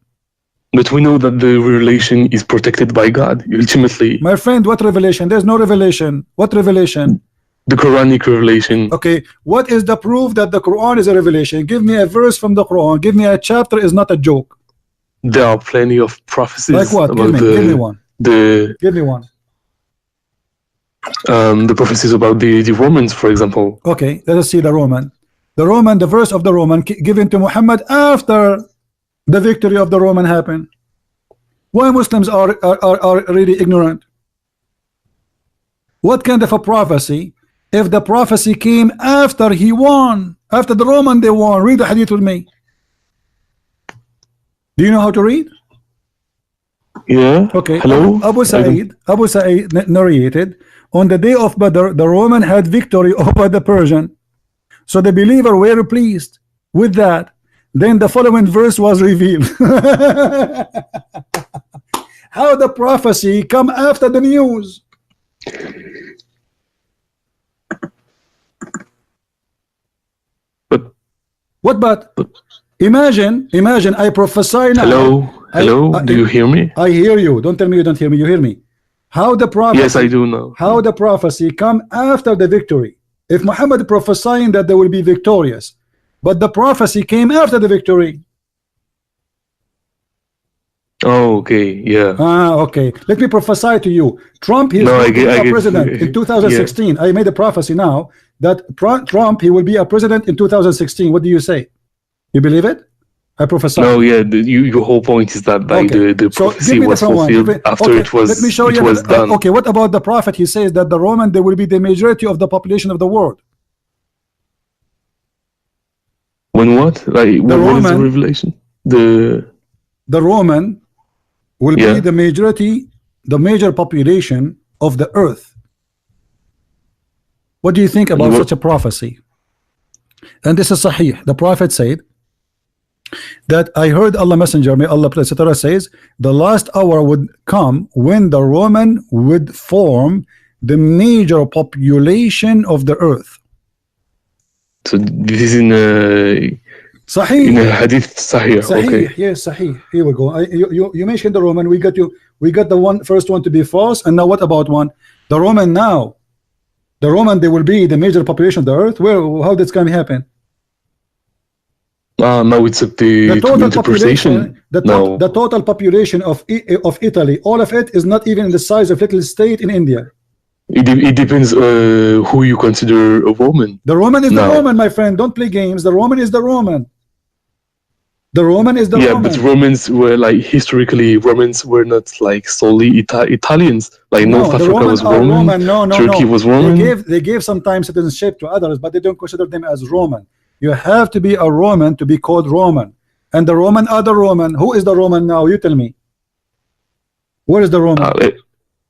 But we know that the revelation is protected by God, ultimately. My friend, what revelation? There's no revelation. What revelation? The Quranic revelation. Okay, what is the proof that the Quran is a revelation? Give me a verse from the Quran. Give me a chapter is not a joke. There are plenty of prophecies. Like what? Give me one. Give me one. The prophecies about the Romans, for example. Okay, let us see the Roman. The verse of the Roman given to Muhammad after the victory of the Roman happened. Why Muslims are really ignorant? What kind of a prophecy? If the prophecy came after he won, after the Roman they won. Read the hadith with me. Do you know how to read? Yeah. Okay. Hello. Abu Sa'id narrated, on the day of Badr, the Roman had victory over the Persian. So the believer were pleased with that. Then the following verse was revealed. How the prophecy come after the news? But imagine I prophesy now. Hello, do you hear me? I hear you. Don't tell me you don't hear me. You hear me. How the prophecy? Yes, I do know. How the prophecy come after the victory? If Muhammad prophesying that they will be victorious, but the prophecy came after the victory. Oh, okay, yeah. Okay. Let me prophesy to you. Trump, he is going to be a president in 2016. Yeah. I made a prophecy now that Trump, he will be a president in 2016. What do you say? You believe it? I prophesy. No, yeah. Your whole point is that the prophecy was fulfilled after it was. Let me show you. Was done. Okay. What about the prophet? He says that the Roman, they will be the majority of the population of the world. When what? Like what is the revelation? The Roman will be the major population of the earth. What do you think about such a prophecy? And this is Sahih. The prophet said that I heard Allah Messenger, may Allah bless it, says the last hour would come when the Roman would form the major population of the earth. So this is in Sahih. In a hadith Sahih. Okay. Yes, Sahih. Here we go. You mentioned the Roman. We got the first one to be false, and now what about one? The Roman now. The Roman, they will be the major population of the earth. Well, how that's going to happen? No, it's the total population. The total population of Italy, all of it is not even the size of little state in India. It depends who you consider a Roman. The Roman is the Roman, my friend. Don't play games. The Roman is the Roman. The Roman is the Roman. Yeah, but Romans were historically Romans were not solely Italians. North Africa was Roman. Turkey was Roman. They gave sometimes citizenship to others, but they don't consider them as Roman. You have to be a Roman to be called Roman. And the Roman are the Roman. Who is the Roman now? You tell me. Where is the Roman?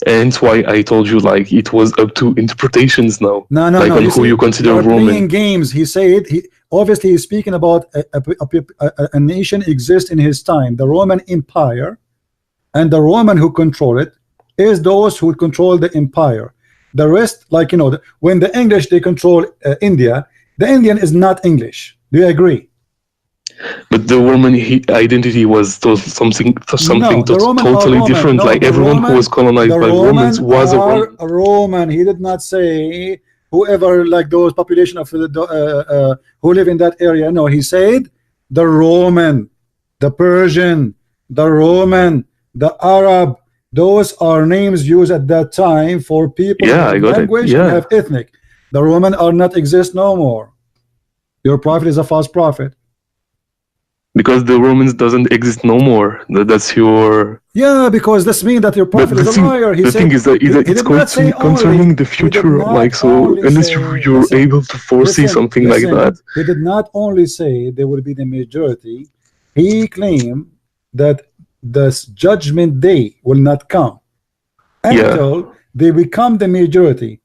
And that's why I told you it was up to interpretations now. No. On who you consider Roman. Playing games. He said obviously he's speaking about a nation exists in his time, the Roman Empire, and the Roman who control it is those who control the empire. The rest, when the English they control India, The Indian is not English. Do you agree? But the Roman identity was something totally different. No, like everyone who was colonized by Romans was a Roman. Roman. He did not say whoever, like those population of who live in that area. No, he said the Roman, the Persian, the Roman, the Arab. Those are names used at that time for people who have language and have ethnic. The Roman are not exist no more. Your prophet is a false prophet. Because the Romans doesn't exist no more. That's your... Yeah, because this means that your prophet is a liar. The thing is that it's concerning the future. Like, so unless you're able to foresee something like that. He did not only say there will be the majority. He claimed that the judgment day will not come until they become the majority.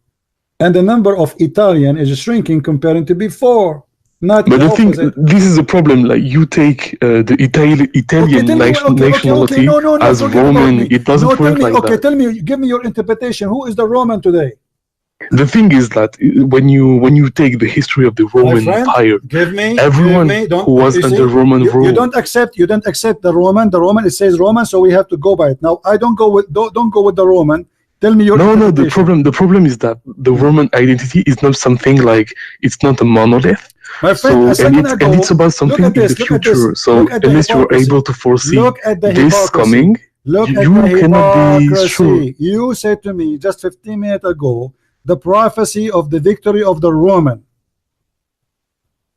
And the number of Italian is shrinking comparing to before. But the thing, this is a problem. Like, you take the Italian nationality as Roman. It doesn't work like that. Okay, tell me, give me your interpretation. Who is the Roman today? The thing is that when you take the history of the Roman Empire, everyone who was under Roman rule. You don't accept the Roman. The Roman, it says Roman, so we have to go by it. Now I don't go with the Roman. Tell me your interpretation. The problem is that the Roman identity is not something like, it's not a monolith. My friend, and it's about something in the future. So unless you're able to foresee this coming, you cannot be sure. You said to me just 15 minutes ago the prophecy of the victory of the Roman.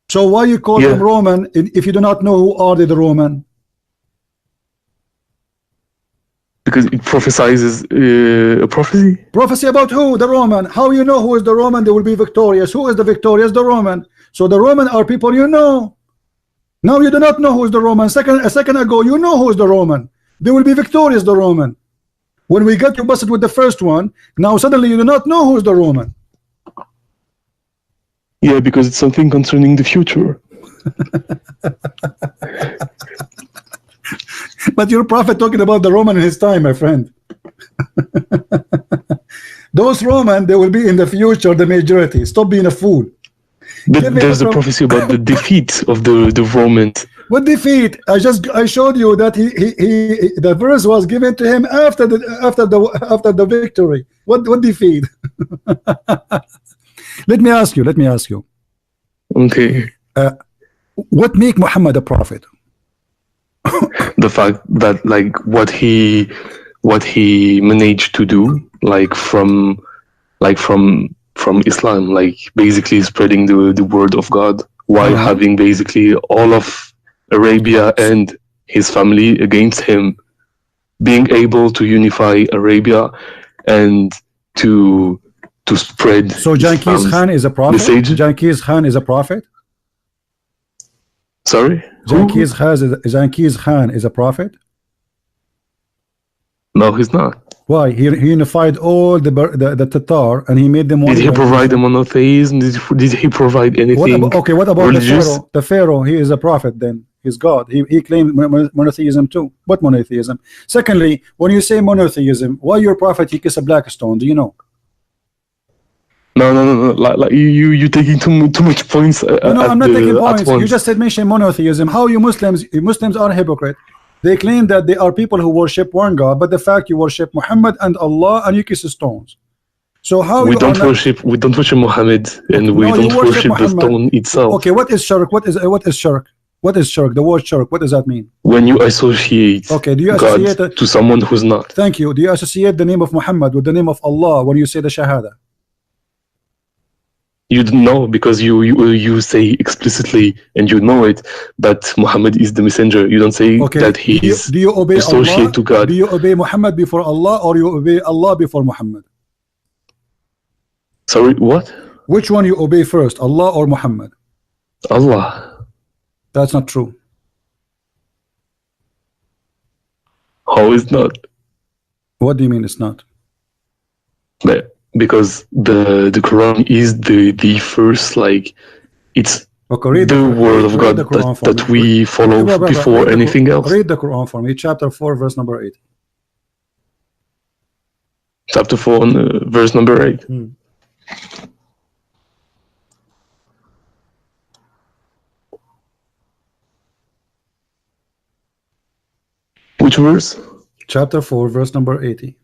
So why you call them Roman if you do not know who are the Roman? Because it prophesizes a prophecy. Prophecy about who? The Roman. How you know who is the Roman? They will be victorious. Who is the victorious? The Roman. So the Roman are people you know. Now you do not know who is the Roman. A second ago you know who is the Roman. They will be victorious, the Roman. When we got you busted with the first one, now suddenly you do not know who is the Roman. Yeah, because it's something concerning the future. But your prophet talking about the Roman in his time, my friend. Those Roman, they will be in the future the majority. Stop being a fool. But there's a prophecy about the defeat of the Romans. What defeat? I showed you that the verse was given to him after the victory. What defeat? Let me ask you. Okay. What make Muhammad a prophet? The fact that, like, what he managed to do, like from Islam, like basically spreading the word of God while having basically all of Arabia and his family against him, being able to unify Arabia and to spread. So Genghis Khan is a prophet. Genghis Khan is a prophet. Sorry, Genghis Khan is a prophet. No, he's not. Why? He unified all the Tatar and he made them one. Did he provide a monotheism? Did he provide anything? What about religious? The Pharaoh? He is a prophet then. He's God. He claimed monotheism too. What monotheism? Secondly, when you say monotheism, why your prophet he kissed a black stone? Do you know? No. Like you taking too much points. No, I'm not taking points. You just said mention monotheism. How you Muslims are a hypocrite. They claim that they are people who worship one God, but the fact you worship Muhammad and Allah and you kiss stones. So how we don't worship Muhammad and we don't worship the stone itself. Okay, what is shirk? What is shirk? What is shirk? The word shirk, what does that mean? When you associate do you associate God to someone who's not. Thank you. Do you associate the name of Muhammad with the name of Allah when you say the Shahada? You don't know, because you say explicitly, and you know it, that Muhammad is the messenger. You don't say that he is associated to God. Do you obey Muhammad before Allah, or you obey Allah before Muhammad? Sorry, what? Which one you obey first, Allah or Muhammad? Allah. That's not true. How is not? What do you mean it's not? Because the Quran is the first, like, it's the word of God that we follow before anything else. Read the Quran for me, chapter 4, verse number 8. Chapter 4, verse number 8. Which verse? Chapter 4, verse number 80.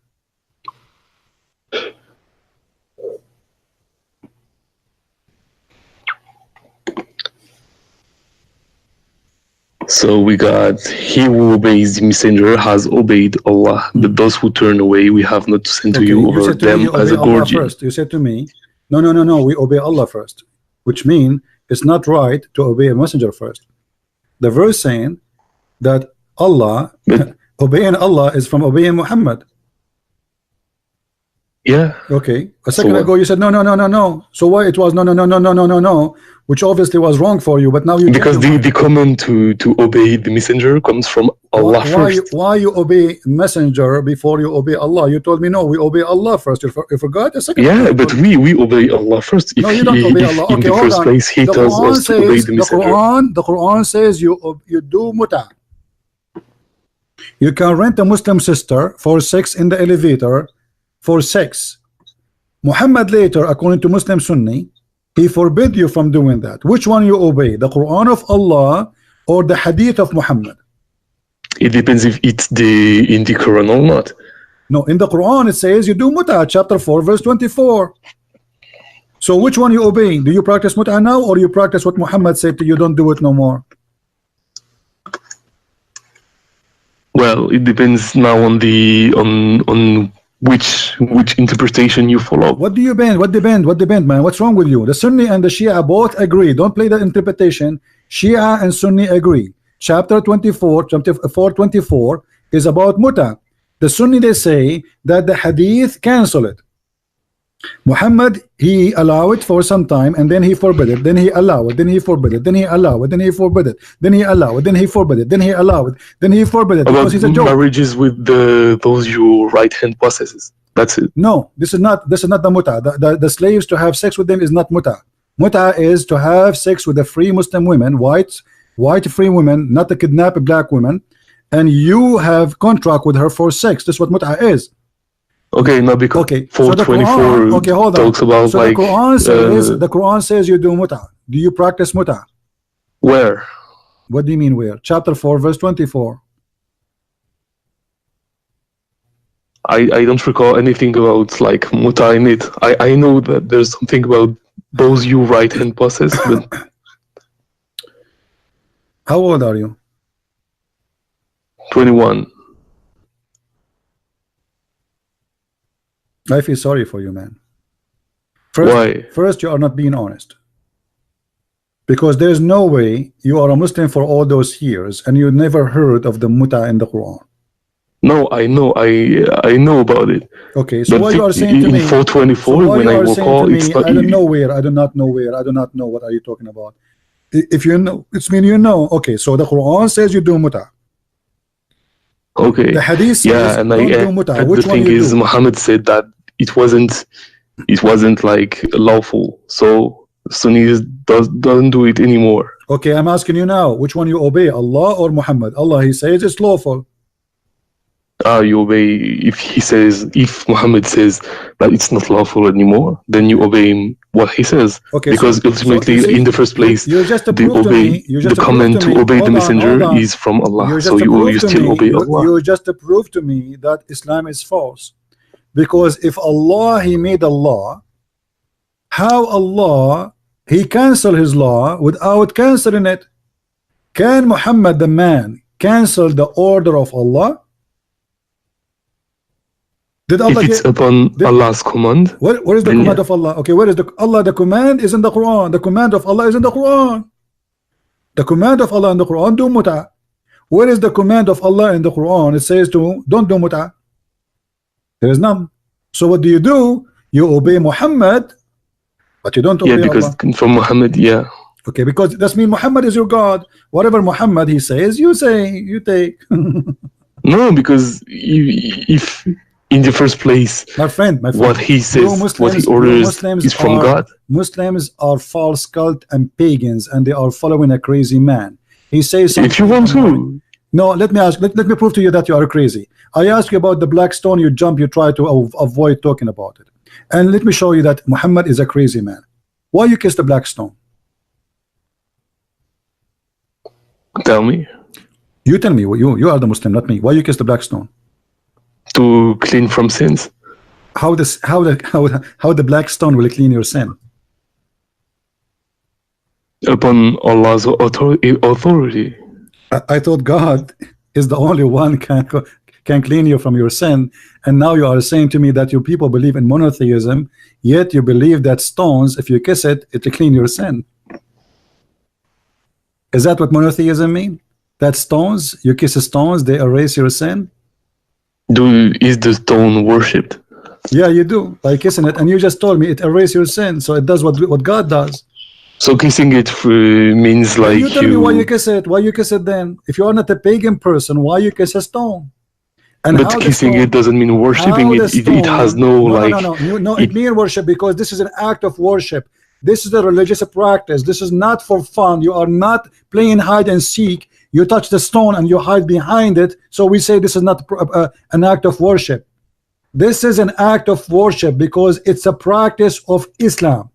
So we got, he who obeys the messenger has obeyed Allah, but those who turn away, we have not sent to you over them as a guardian. First. You said to me, no, we obey Allah first, which means it's not right to obey a messenger first. The verse saying that Allah, obeying Allah is from obeying Muhammad. Yeah. Okay. A second ago you said no. So why it was no, which obviously was wrong for you, but now you because the command to obey the messenger comes from Allah first. Why you obey messenger before you obey Allah? You told me no, we obey Allah first. You forgot a second. Yeah, but we obey Allah first. No, you don't obey Allah. Okay, in the first place he tells us to obey the messenger. The Quran says you do muta. You can rent a Muslim sister for sex in the elevator. For sex. Muhammad later, according to Muslim Sunni, he forbid you from doing that. Which one you obey, the Quran of Allah or the Hadith of Muhammad? It depends if it's in the Quran or not. No, in the Quran it says you do muta, chapter 4, verse 24. So which one you obeying? Do you practice muta now, or you practice what Muhammad said to you, don't do it no more? Well, it depends now on which interpretation you follow. What do you bend? What depend, man? What's wrong with you? The Sunni and the Shia both agree. Don't play the interpretation. Shia and Sunni agree. Chapter 24 is about muta. The Sunni, they say that the hadith cancel it. Muhammad, he allow it for some time, and then he forbid it, then he allow it, then he forbid it, then he allow it, then he forbid it, then he allow it, then he forbid it, then he allow it, then he forbid it, because he's a joke. Marriages with those your right hand possesses. That's it. No, this is not the muta. The slaves to have sex with them is not muta. Muta is to have sex with the free Muslim women, white free women, not to kidnap black women, and you have contract with her for sex. That's what muta is. Okay, now because 424 talks about so like the Quran says you do muta. Do you practice muta? Where? What do you mean where? Chapter 4, verse 24. I don't recall anything about like muta in it. I know that there's something about those you right hand possess, but how old are you? 21. I feel sorry for you, man. Why? First, you are not being honest. Because there's no way you are a Muslim for all those years and you never heard of the muta in the Quran. No, I know about it. Okay, so but what you are saying to me? In 424, so when I recall, it's not. I don't know where. I do not know where. I do not know what are you talking about. If you know, it's mean you know. Okay, so the Quran says you do muta. Okay. The Hadith says yeah, and don't do muta. Which the one thing you is, do? Muhammad said that it wasn't like lawful. So Sunnis doesn't do it anymore. Okay, I'm asking you now, which one you obey, Allah or Muhammad? Allah, he says it's lawful. You obey if Muhammad says that it's not lawful anymore, then you obey him what he says. Okay, because ultimately, in the first place, the command to obey the messenger is from Allah. So you still obey Allah. You just prove to me that Islam is false. Because if Allah, he made a law, how Allah, he cancel his law without canceling it? Can Muhammad the man cancel the order of Allah? Did Allah if it's upon Allah's command, where is the command of Allah? Okay, where is the Allah? The command is in the Quran. The command of Allah is in the Quran. The command of Allah in the Quran, do muta. Where is the command of Allah in the Quran? It says to don't do muta. There is none. So what do? You obey Muhammad, but you don't obey Allah. Yeah, because from Muhammad, yeah. Okay, because that means Muhammad is your God. Whatever Muhammad he says, you say, you take. No, because if in the first place, my friend, what he says, what he orders is from God. Muslims are false cult and pagans, and they are following a crazy man. He says something. If you want to. No, let me ask. Let me prove to you that you are crazy. I ask you about the black stone. You jump. You try to avoid talking about it. And let me show you that Muhammad is a crazy man. Why you kiss the black stone? Tell me. You tell me. You are the Muslim, not me. Why you kiss the black stone? To clean from sins. How the black stone will clean your sin? Upon Allah's authority. I thought God is the only one can clean you from your sin, and now you are saying to me that you people believe in monotheism, yet you believe that stones, if you kiss it, it will clean your sin. Is that what monotheism mean? That stones, you kiss stones, they erase your sin? Is the stone worshipped? Yeah, you do, by kissing it, and you just told me it erases your sin, so it does what God does. So kissing it means like you tell me why you kiss it. Why you kiss it then? If you are not a pagan person, why you kiss a stone? And but kissing it doesn't mean worshipping it. It has no it means worship, because this is an act of worship. This is a religious practice. This is not for fun. You are not playing hide and seek. You touch the stone and you hide behind it, so we say this is not an act of worship. This is an act of worship because it's a practice of Islam.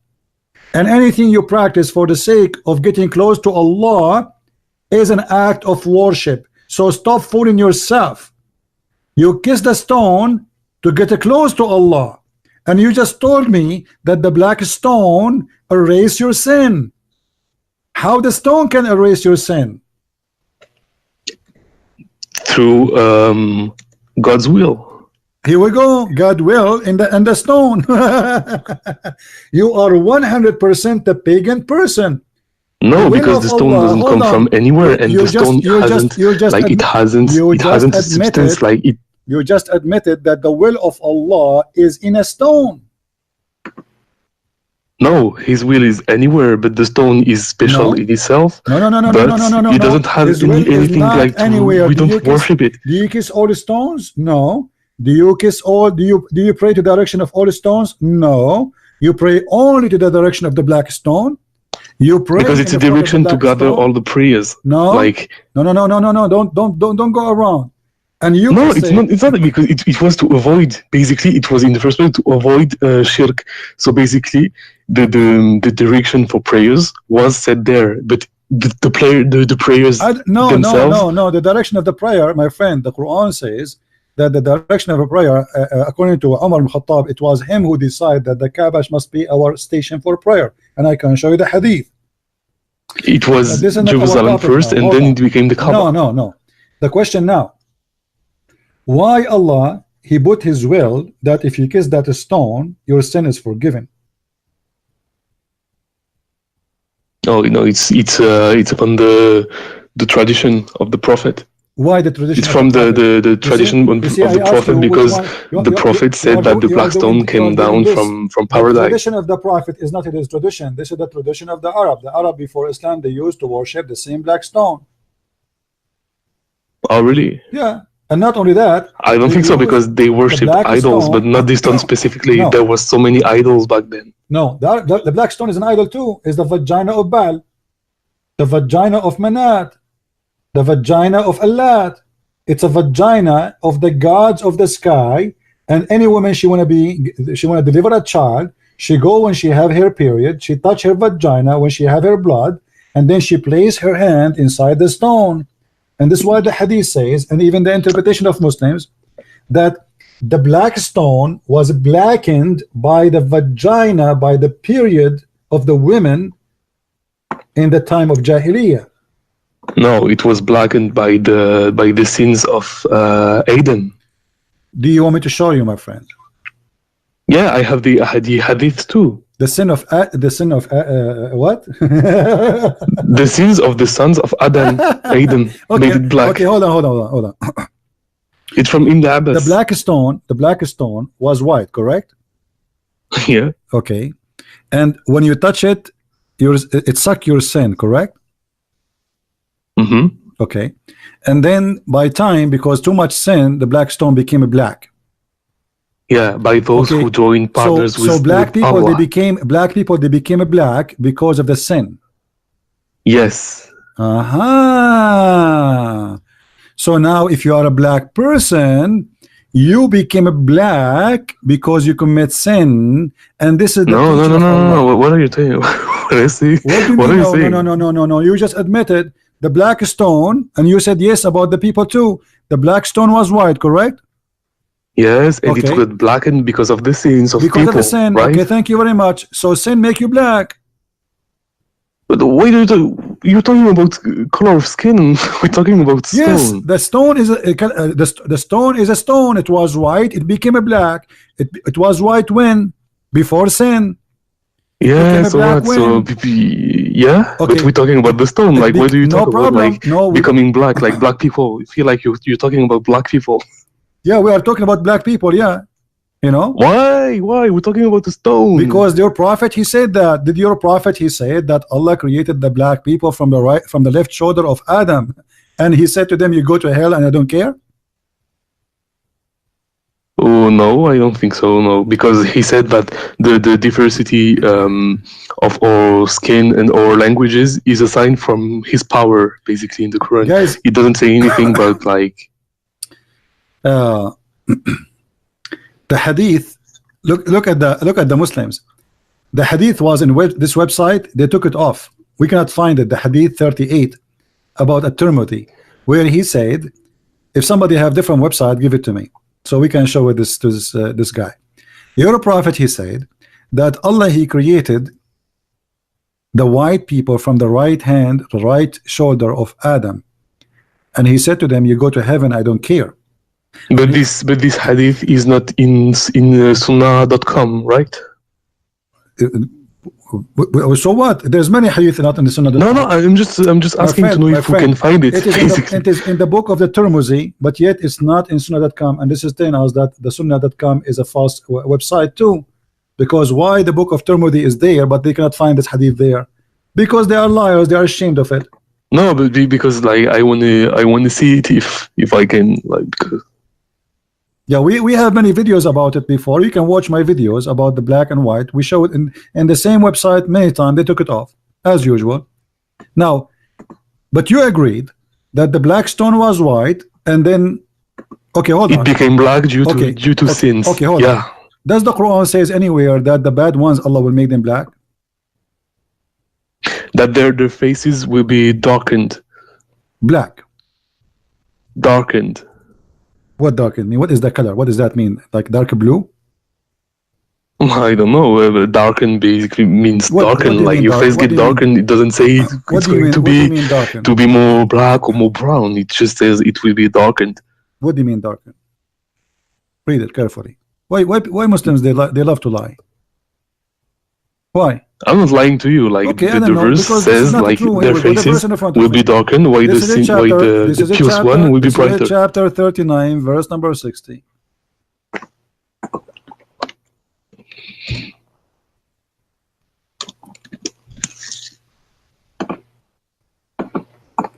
And anything you practice for the sake of getting close to Allah is an act of worship. So stop fooling yourself. You kiss the stone to get close to Allah, and you just told me that the black stone erase your sin. How the stone can erase your sin? Through God's will. Here we go. God will in the stone. You are 100% a pagan person. No, because the stone doesn't come from anywhere, and the stone hasn't a substance like it. You just admitted that the will of Allah is in a stone. No, His will is anywhere, but the stone is special in itself. No. It doesn't have anything like anywhere. We don't worship it. Do you kiss all the stones? No. Do you kiss all? Do you pray to the direction of all the stones? No. You pray only to the direction of the black stone. You pray because it's a direction to gather all the prayers. No. Like no. Don't go around. And you it's not because it was to avoid, basically it was in the first place to avoid shirk. So basically the direction for prayers was set there, but the prayers themselves. No, the direction of the prayer, my friend, the Quran says that the direction of a prayer, according to Umar ibn Khattab, it was him who decided that the Kaaba must be our station for prayer, and I can show you the hadith. It was Jerusalem first, and then it became the Kaaba. No. The question now, why Allah He put His will that if you kiss that stone, your sin is forgiven? Oh, it's upon the tradition of the Prophet. Why the tradition? It's from the tradition of the Prophet, because the Prophet said that the black stone came down from paradise. The tradition of the Prophet is not his tradition. This is the tradition of the Arab. The Arab before Islam, they used to worship the same black stone. Oh, really? Yeah. And not only that, I don't think so, because they worship idols, but not this stone specifically. No. There was so many idols back then. No, the black stone is an idol too. Is the vagina of Baal, the vagina of Manat, the vagina of Allat. It's a vagina of the gods of the sky. And any woman she wanna deliver a child, she go when she have her period, she touch her vagina when she have her blood, and then she place her hand inside the stone. And this is why the hadith says, and even the interpretation of Muslims, that the black stone was blackened by the vagina, by the period of the women in the time of Jahiliyyah. No, it was blackened by the sins of Adam. Do you want me to show you, my friend? Yeah, I have the hadith too. The sin of what? The sins of the sons of Adam made it black. Okay, hold on. It's from Ibn Abbas. The black stone was white, correct? Yeah. Okay. And when you touch it, it suck your sin, correct? Mm-hmm. Okay. And then by time, because too much sin, the black stone became black. Yeah, by those who joined partners with black people, Allah. they became black because of the sin. Yes. So now if you are a black person, you became black because you commit sin, and this is the no. What are you saying? What are you saying? No. You just admitted the black stone, and you said yes about the people too. The black stone was white, correct? Yes, and Okay. it got blackened because of the sins of Because people, of the sin. right? Okay, thank you very much. So sin make you black. But why do you're talking about color of skin? We're talking about stone. Yes, the stone is the stone is a stone. It was white. It became a black. It was white when? Before sin. Yeah, so black what? So yeah, Okay. but we're talking about the stone. Like, why do you talk about like becoming black? Like black people. I feel like you're talking about black people. Yeah, we are talking about black people. Yeah, you know. Why? We're talking about the stone. Because your prophet, he said that. Did your prophet, he said that Allah created the black people from the left shoulder of Adam, and he said to them, "You go to hell, and I don't care." Oh no, I don't think so. No, because he said that the diversity of our skin and our languages is a sign from his power, basically in the Quran. Guys, it doesn't say anything about like the hadith. Look at the Muslims. The hadith was in this website. They took it off. We cannot find it. The hadith 38 about at-Tirmidhi, where he said, if somebody have different website, give it to me, so we can show it to this guy. Your prophet, he said that Allah, he created the white people from the right hand, the right shoulder of Adam, and he said to them, you go to heaven, I don't care. But this hadith is not in sunnah.com, right? So what? There's many hadith not in the Sunnah. No, I'm just asking to know if we can find it. It is in the book of the Tirmidhi, but yet it's not in Sunnah.com, and this is telling us that the Sunnah.com is a false website too. Because why the book of Tirmidhi is there, but they cannot find this hadith there? Because they are liars. They are ashamed of it. No, but because like I wanna see it if I can, like. Yeah, we have many videos about it before. You can watch my videos about the black and white. We show it in the same website many times. They took it off as usual. Now, but you agreed that the black stone was white, and then hold on. It became black due to sins. Okay, hold on. Does the Quran says anywhere that the bad ones Allah will make them black? That their faces will be darkened. Black. Darkened. What darkened mean? What is the color? What does that mean? Like dark blue? I don't know. Darken basically means darken. Like your face get darkened. It doesn't say it's going to be more black or more brown. It just says it will be darkened. What do you mean darkened? Read it carefully. Why Muslims they love to lie? Why? I'm not lying to you. Like the verse says, like their faces will be darkened. Why the pious one will be brighter? Chapter 39, verse number 60.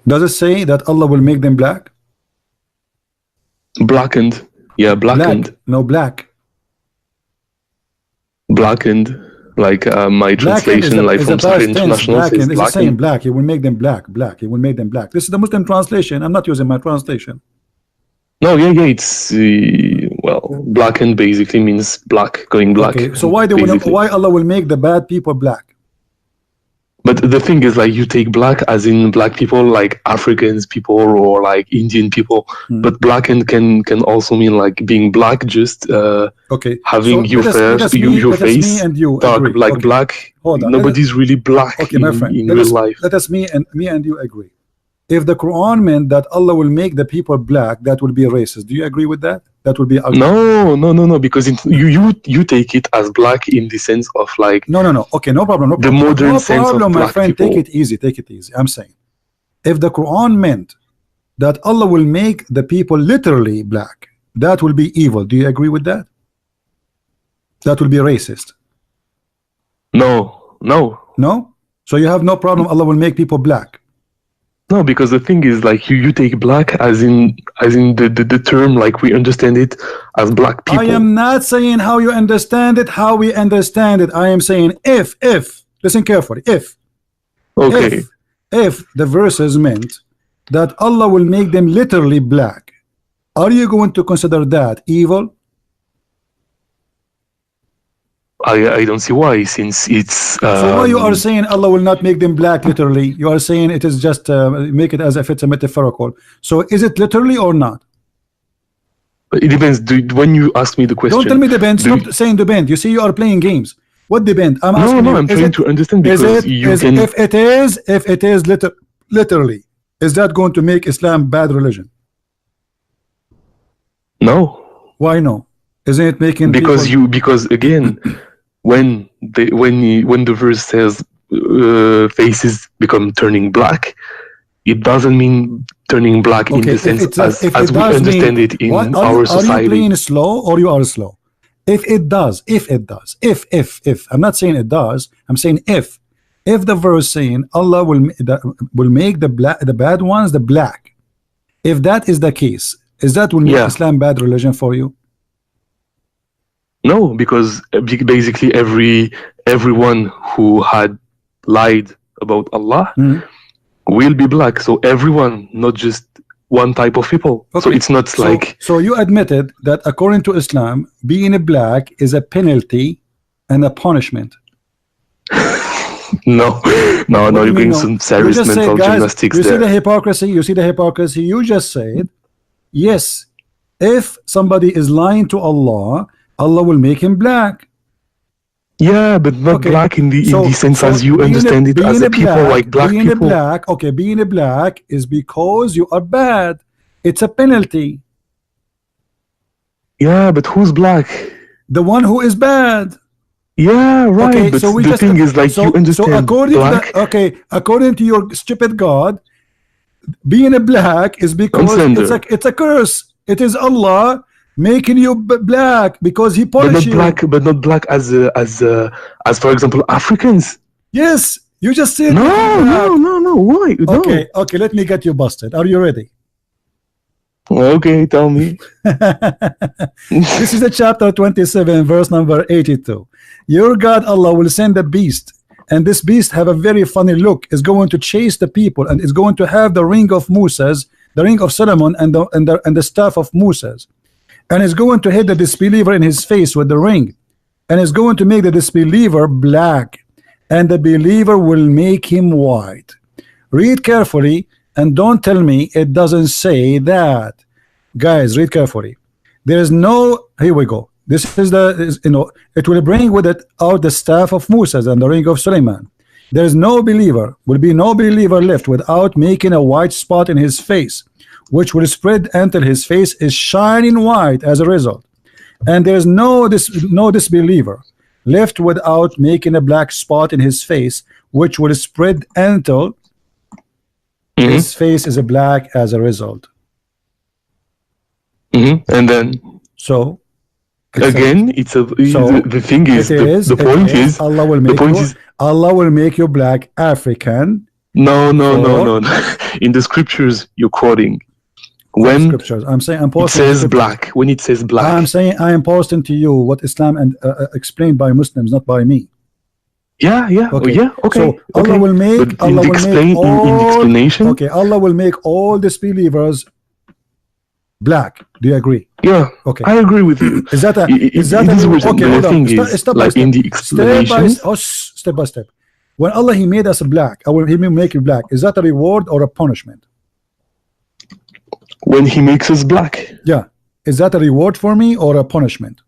Does it say that Allah will make them black? Blackened. Yeah, blackened. Black. No, black. Blackened. Like my translation, like from Sahih International, says it's saying black. He will make them black. Black. He will make them black. This is the Muslim translation. I'm not using my translation. No, yeah. It's blackened basically means black, going black. Okay. So why Allah will make the bad people black? But the thing is, like, you take black as in black people, like Africans people or like Indian people. But blackened can also mean like being black, just having your face dark, like black. Nobody's really black in real life. Let us me and you agree. If the Quran meant that Allah will make the people black, that will be racist. Do you agree with that? That would be ugly. No, because you take it as black in the sense of like no. Okay, no problem. The modern sense of black my friend. People. Take it easy. I'm saying, if the Quran meant that Allah will make the people literally black, that will be evil. Do you agree with that? That will be racist. No. So you have no problem. Allah will make people black. No, because the thing is, like, you take black as in the term, like we understand it as black people. I am not saying how you understand it, how we understand it. I am saying if listen carefully, if the verses meant that Allah will make them literally black, are you going to consider that evil? I don't see why, since it's so why you are saying Allah will not make them black literally? You are saying it is just make it as if it's a metaphorical. So is it literally or not? it depends. When you ask me the question, don't tell me depends. Stop saying depend. You see, you are playing games. What depend? I'm asking no, you, I'm trying to understand, because if it is literally, is that going to make Islam bad religion? No. Why no? Isn't it making because again, when the verse says faces become turning black, it doesn't mean turning black in the sense as we understand it in our society. Are you playing slow or you are slow? If it does, I'm not saying it does, I'm saying if the verse saying Allah will make the bad ones the black, if that is the case, is that will make Islam bad religion for you? No, because basically everyone who had lied about Allah will be black. So everyone, not just one type of people. Okay. So it's not like. So you admitted that according to Islam, being a black is a penalty and a punishment. No, you're doing some serious mental gymnastics there. You see the hypocrisy? You see the hypocrisy? You just said, yes, if somebody is lying to Allah, Allah will make him black. Yeah, but not black in the sense as you understand it, as a people like black people. Being a black is because you are bad. It's a penalty. Yeah, but who's black? The one who is bad. Yeah, right. Okay, but so the thing is, like, you understand. So according to your stupid God, being a black is because it's a curse. It is Allah making you black because he punished you. But not black as for example Africans. Yes, you just said no. Why? Okay. Let me get you busted. Are you ready? Okay, tell me. This is the chapter 27, verse number 82. Your God Allah will send a beast, and this beast have a very funny look. Is going to chase the people, and is going to have the ring of Moses, the ring of Solomon, and the staff of Moses. And is going to hit the disbeliever in his face with the ring, and is going to make the disbeliever black, and the believer will make him white. Read carefully and don't tell me it doesn't say that. Guys, read carefully. There is no, here we go. This is it will bring with it out the staff of Moses and the ring of Suleiman. There is no believer, will be no believer left without making a white spot in his face, which will spread until his face is shining white as a result. And there is no disbeliever left without making a black spot in his face, which will spread until his face is a black as a result. And then so again, the thing is, the point is, Allah will make you black African. No. In the scriptures you're quoting, when scriptures, I'm saying it says black. When it says black, I'm saying I am posting to you what Islam and explained by Muslims, not by me. Yeah. Okay. So Allah will make explanation. Okay, Allah will make all disbelievers black. Do you agree? Yeah. Okay. I agree with you. Is that okay? Hold on. Step by step. In the explanation. Step by step. When Allah He made us black, He will make you black. Is that a reward or a punishment? When He makes us black. Yeah. Is that a reward for me or a punishment?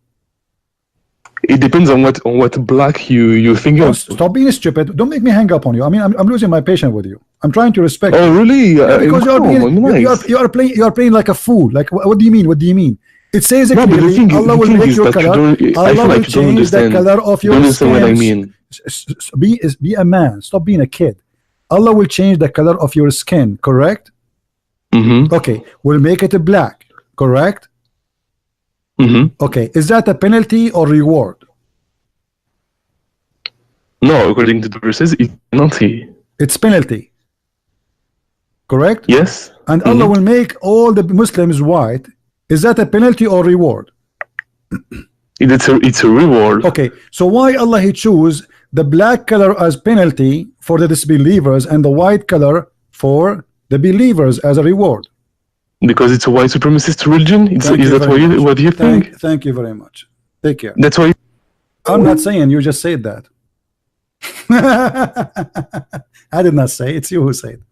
It depends on what black you think of. Stop being stupid. Don't make me hang up on you. I mean, I'm losing my patience with you. I'm trying to respect you. Oh, really? Because you are playing like a fool. Like, what do you mean? What do you mean? It says clearly, Allah will make your color. Allah will change the color of your skin. What I mean. Be a man. Stop being a kid. Allah will change the color of your skin. Correct? Okay. We'll make it black. Correct? Okay. Is that a penalty or reward? No, according to the verses, it's penalty. It's penalty. Correct? Yes. And Allah will make all the Muslims white. Is that a penalty or reward? It's a reward. Okay. So why Allah He choose the black color as penalty for the disbelievers and the white color for the believers as a reward? Because it's a white supremacist religion. Is that what you think? Thank you very much. Take care. That's why. I'm not saying, you just said that. I did not say, it's you who said.